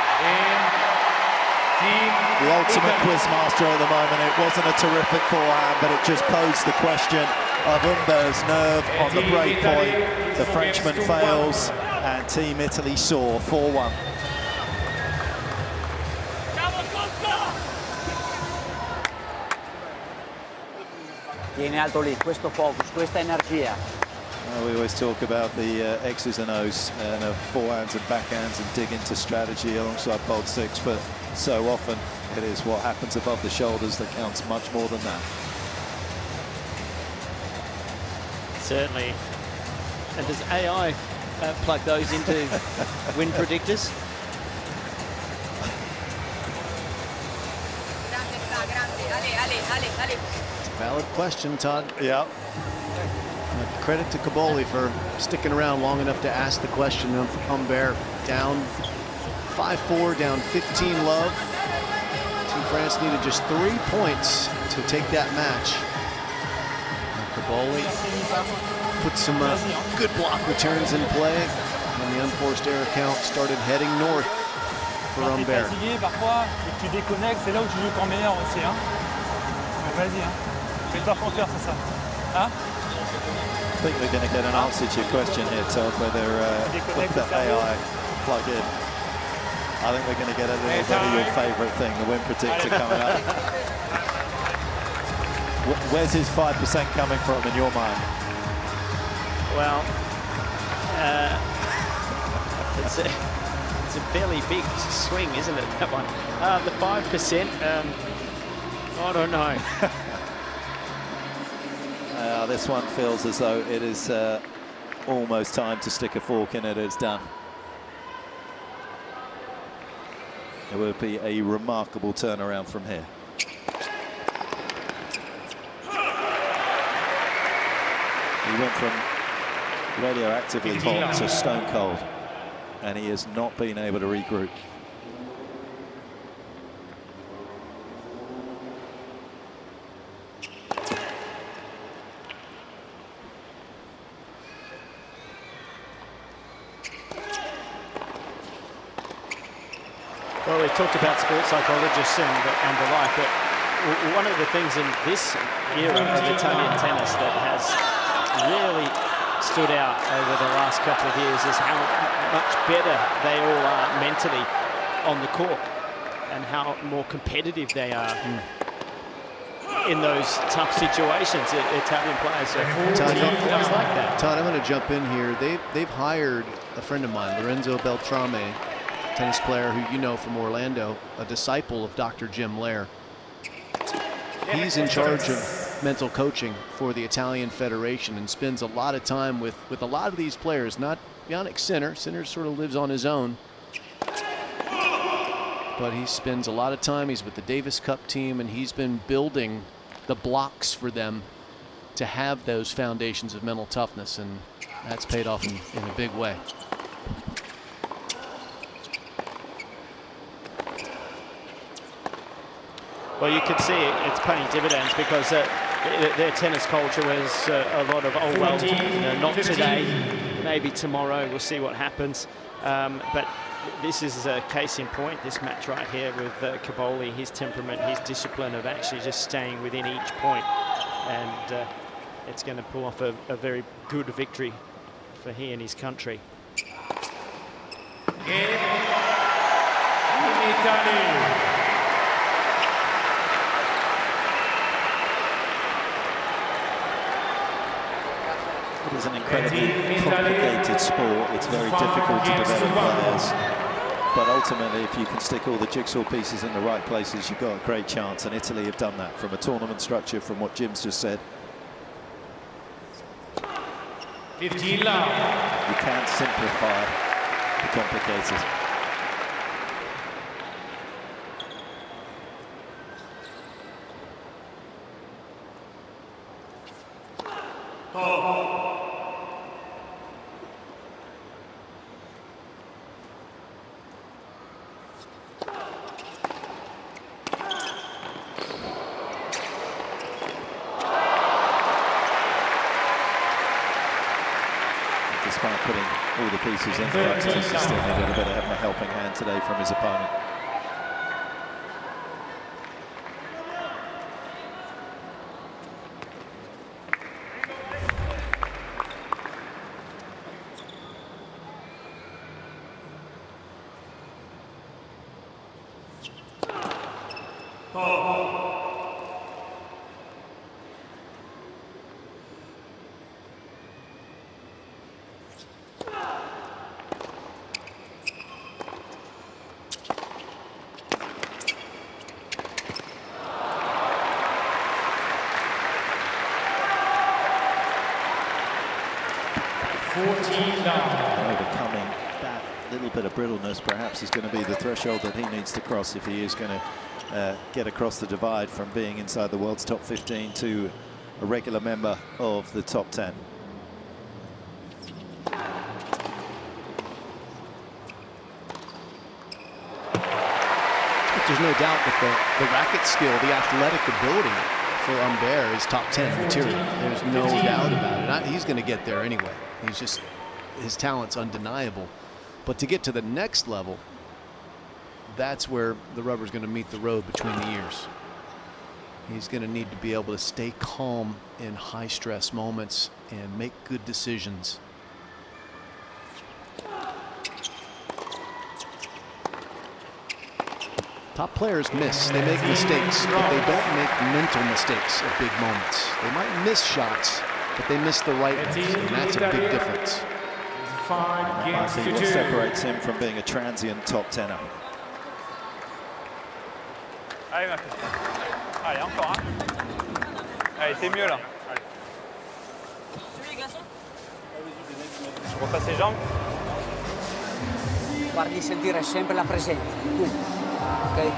The ultimate quizmaster at the moment. It wasn't a terrific forehand, but it just posed the question of Humbert's nerve on the break point. The Frenchman fails, and Team Italy soar 4-1. Tieni alto lì, questo focus, questa energia. We always talk about the X's and O's and forehands and backhands and dig into strategy alongside pole 6, but so often it is what happens above the shoulders that counts much more than that. Certainly. And does AI plug those into win predictors? Valid question, Todd. Yeah. Credit to Cobolli for sticking around long enough to ask the question of Humbert. Down 5-4, down 15 love. Team France needed just 3 points to take that match. And Cobolli put some good block returns in play, and the unforced error count started heading north for Humbert. Parfois, tu déconnectes, c'est là où tu joues encore meilleur aussi. Vas-y, fais-toi confiance à ça. Hein? I think we're going to get an answer to your question here, Todd, whether the AI plug in. I think we're going to get a little bit of your favourite thing, the win predictor coming up. Where's his 5% coming from in your mind? Well, it's a fairly big swing, isn't it, that one? The 5%, I don't know. This one feels as though it is almost time to stick a fork in it. It's done. It would be a remarkable turnaround from here. He went from radioactively hot to stone cold, and he has not been able to regroup. Well, we've talked about sports psychologists and the like, but one of the things in this era of Italian tennis that has really stood out over the last couple of years is how much better they all are mentally on the court. and how more competitive they are in those tough situations. Italian players are always like that. Todd, I'm going to jump in here. They've hired a friend of mine, Lorenzo Beltrame, tennis player who you know from Orlando, a disciple of Dr. Jim Lair. He's in charge of mental coaching for the Italian Federation and spends a lot of time with a lot of these players. Not Yannick Sinner. Sinner sort of lives on his own. But he spends a lot of time. He's with the Davis Cup team, and he's been building the blocks for them to have those foundations of mental toughness, and that's paid off in a big way. Well, you can see it's paying dividends because their tennis culture was a lot of, oh, well, not today, maybe tomorrow, we'll see what happens. But this is a case in point, this match right here with Cobolli, his temperament, his discipline of actually just staying within each point. And it's going to pull off a very good victory for he and his country. It is an incredibly complicated sport. It's very difficult to develop players. But ultimately, if you can stick all the jigsaw pieces in the right places, you've got a great chance. And Italy have done that from a tournament structure, from what Jim's just said. 15 love. You can't simplify the complicated. Despite putting all the pieces in the right place, he still needed a bit of a helping hand today from his opponent. Overcoming that little bit of brittleness perhaps is going to be the threshold that he needs to cross if he is going to get across the divide from being inside the world's top 15 to a regular member of the top 10. There's no doubt that the racket skill, the athletic ability for Humbert is top 10 material. There's no doubt about it. He's going to get there anyway. He's just, his talent's undeniable. But to get to the next level, that's where the rubber's going to meet the road between the ears. He's going to need to be able to stay calm in high stress moments and make good decisions. Top players miss, they make mistakes, but they don't make mental mistakes at big moments. They might miss shots, but they miss the right ones, and that's a big difference. That might be what separates him from being a transient top 10er. Allez, ma fille. Allez, encore, hein. Allez, t'es mieux, là. Allez. Je repasse les jambes. Fargli sentire sempre la presenza, tu. Okay.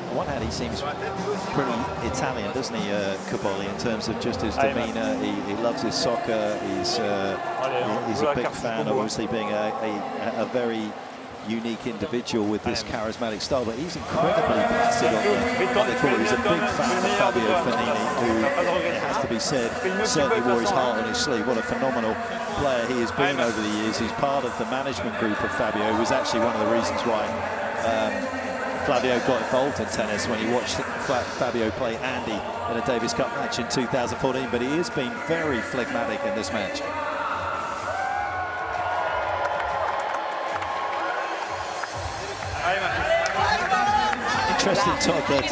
On one hand, he seems pretty Italian, doesn't he, Cobolli, in terms of just his demeanour. He loves his soccer. He's a big fan, obviously, being a very unique individual with this charismatic style, but he's incredibly placid on the court. He's a big fan of Flavio Cobolli, who, it has to be said, certainly wore his heart on his sleeve. What a phenomenal player he has been over the years. He's part of the management group of Fabio. It was actually one of the reasons why Flavio got involved in tennis when he watched Fabio play Andy in a Davis Cup match in 2014, but he has been very phlegmatic in this match. Interesting, Todd, that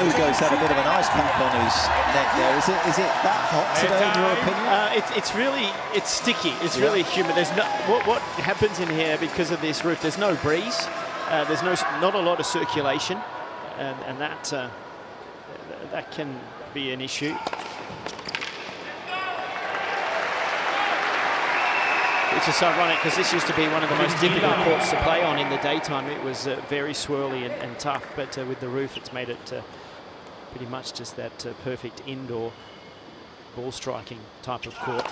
Ugo's had a bit of an ice pack on his neck there. Is it that hot today, in your opinion? It's sticky. It's really humid. There's no what happens in here because of this roof. There's no breeze. There's not a lot of circulation, and that can be an issue. It's just ironic because this used to be one of the most difficult courts to play on in the daytime. It was very swirly and tough, but with the roof, it's made it pretty much just that perfect indoor ball striking type of court.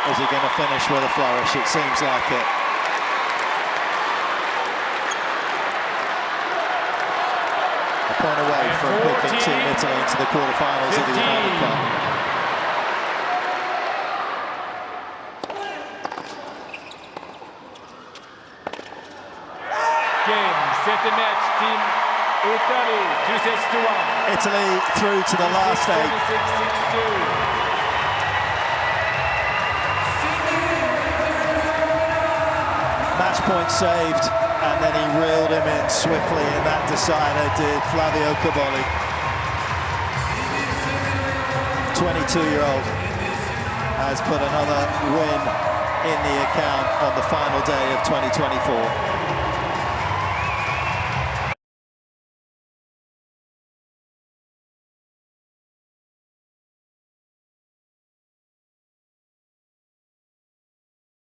Is he going to finish with a flourish? It seems like it. A point away from booking Team Italy into the quarterfinals of the United Cup. Game, set the match, Team Italy, 2-1. Italy through to the last 8. 6-2. Match point saved, and then he reeled him in swiftly, and that decider did Flavio Cobolli. 22-year-old has put another win in the account on the final day of 2024.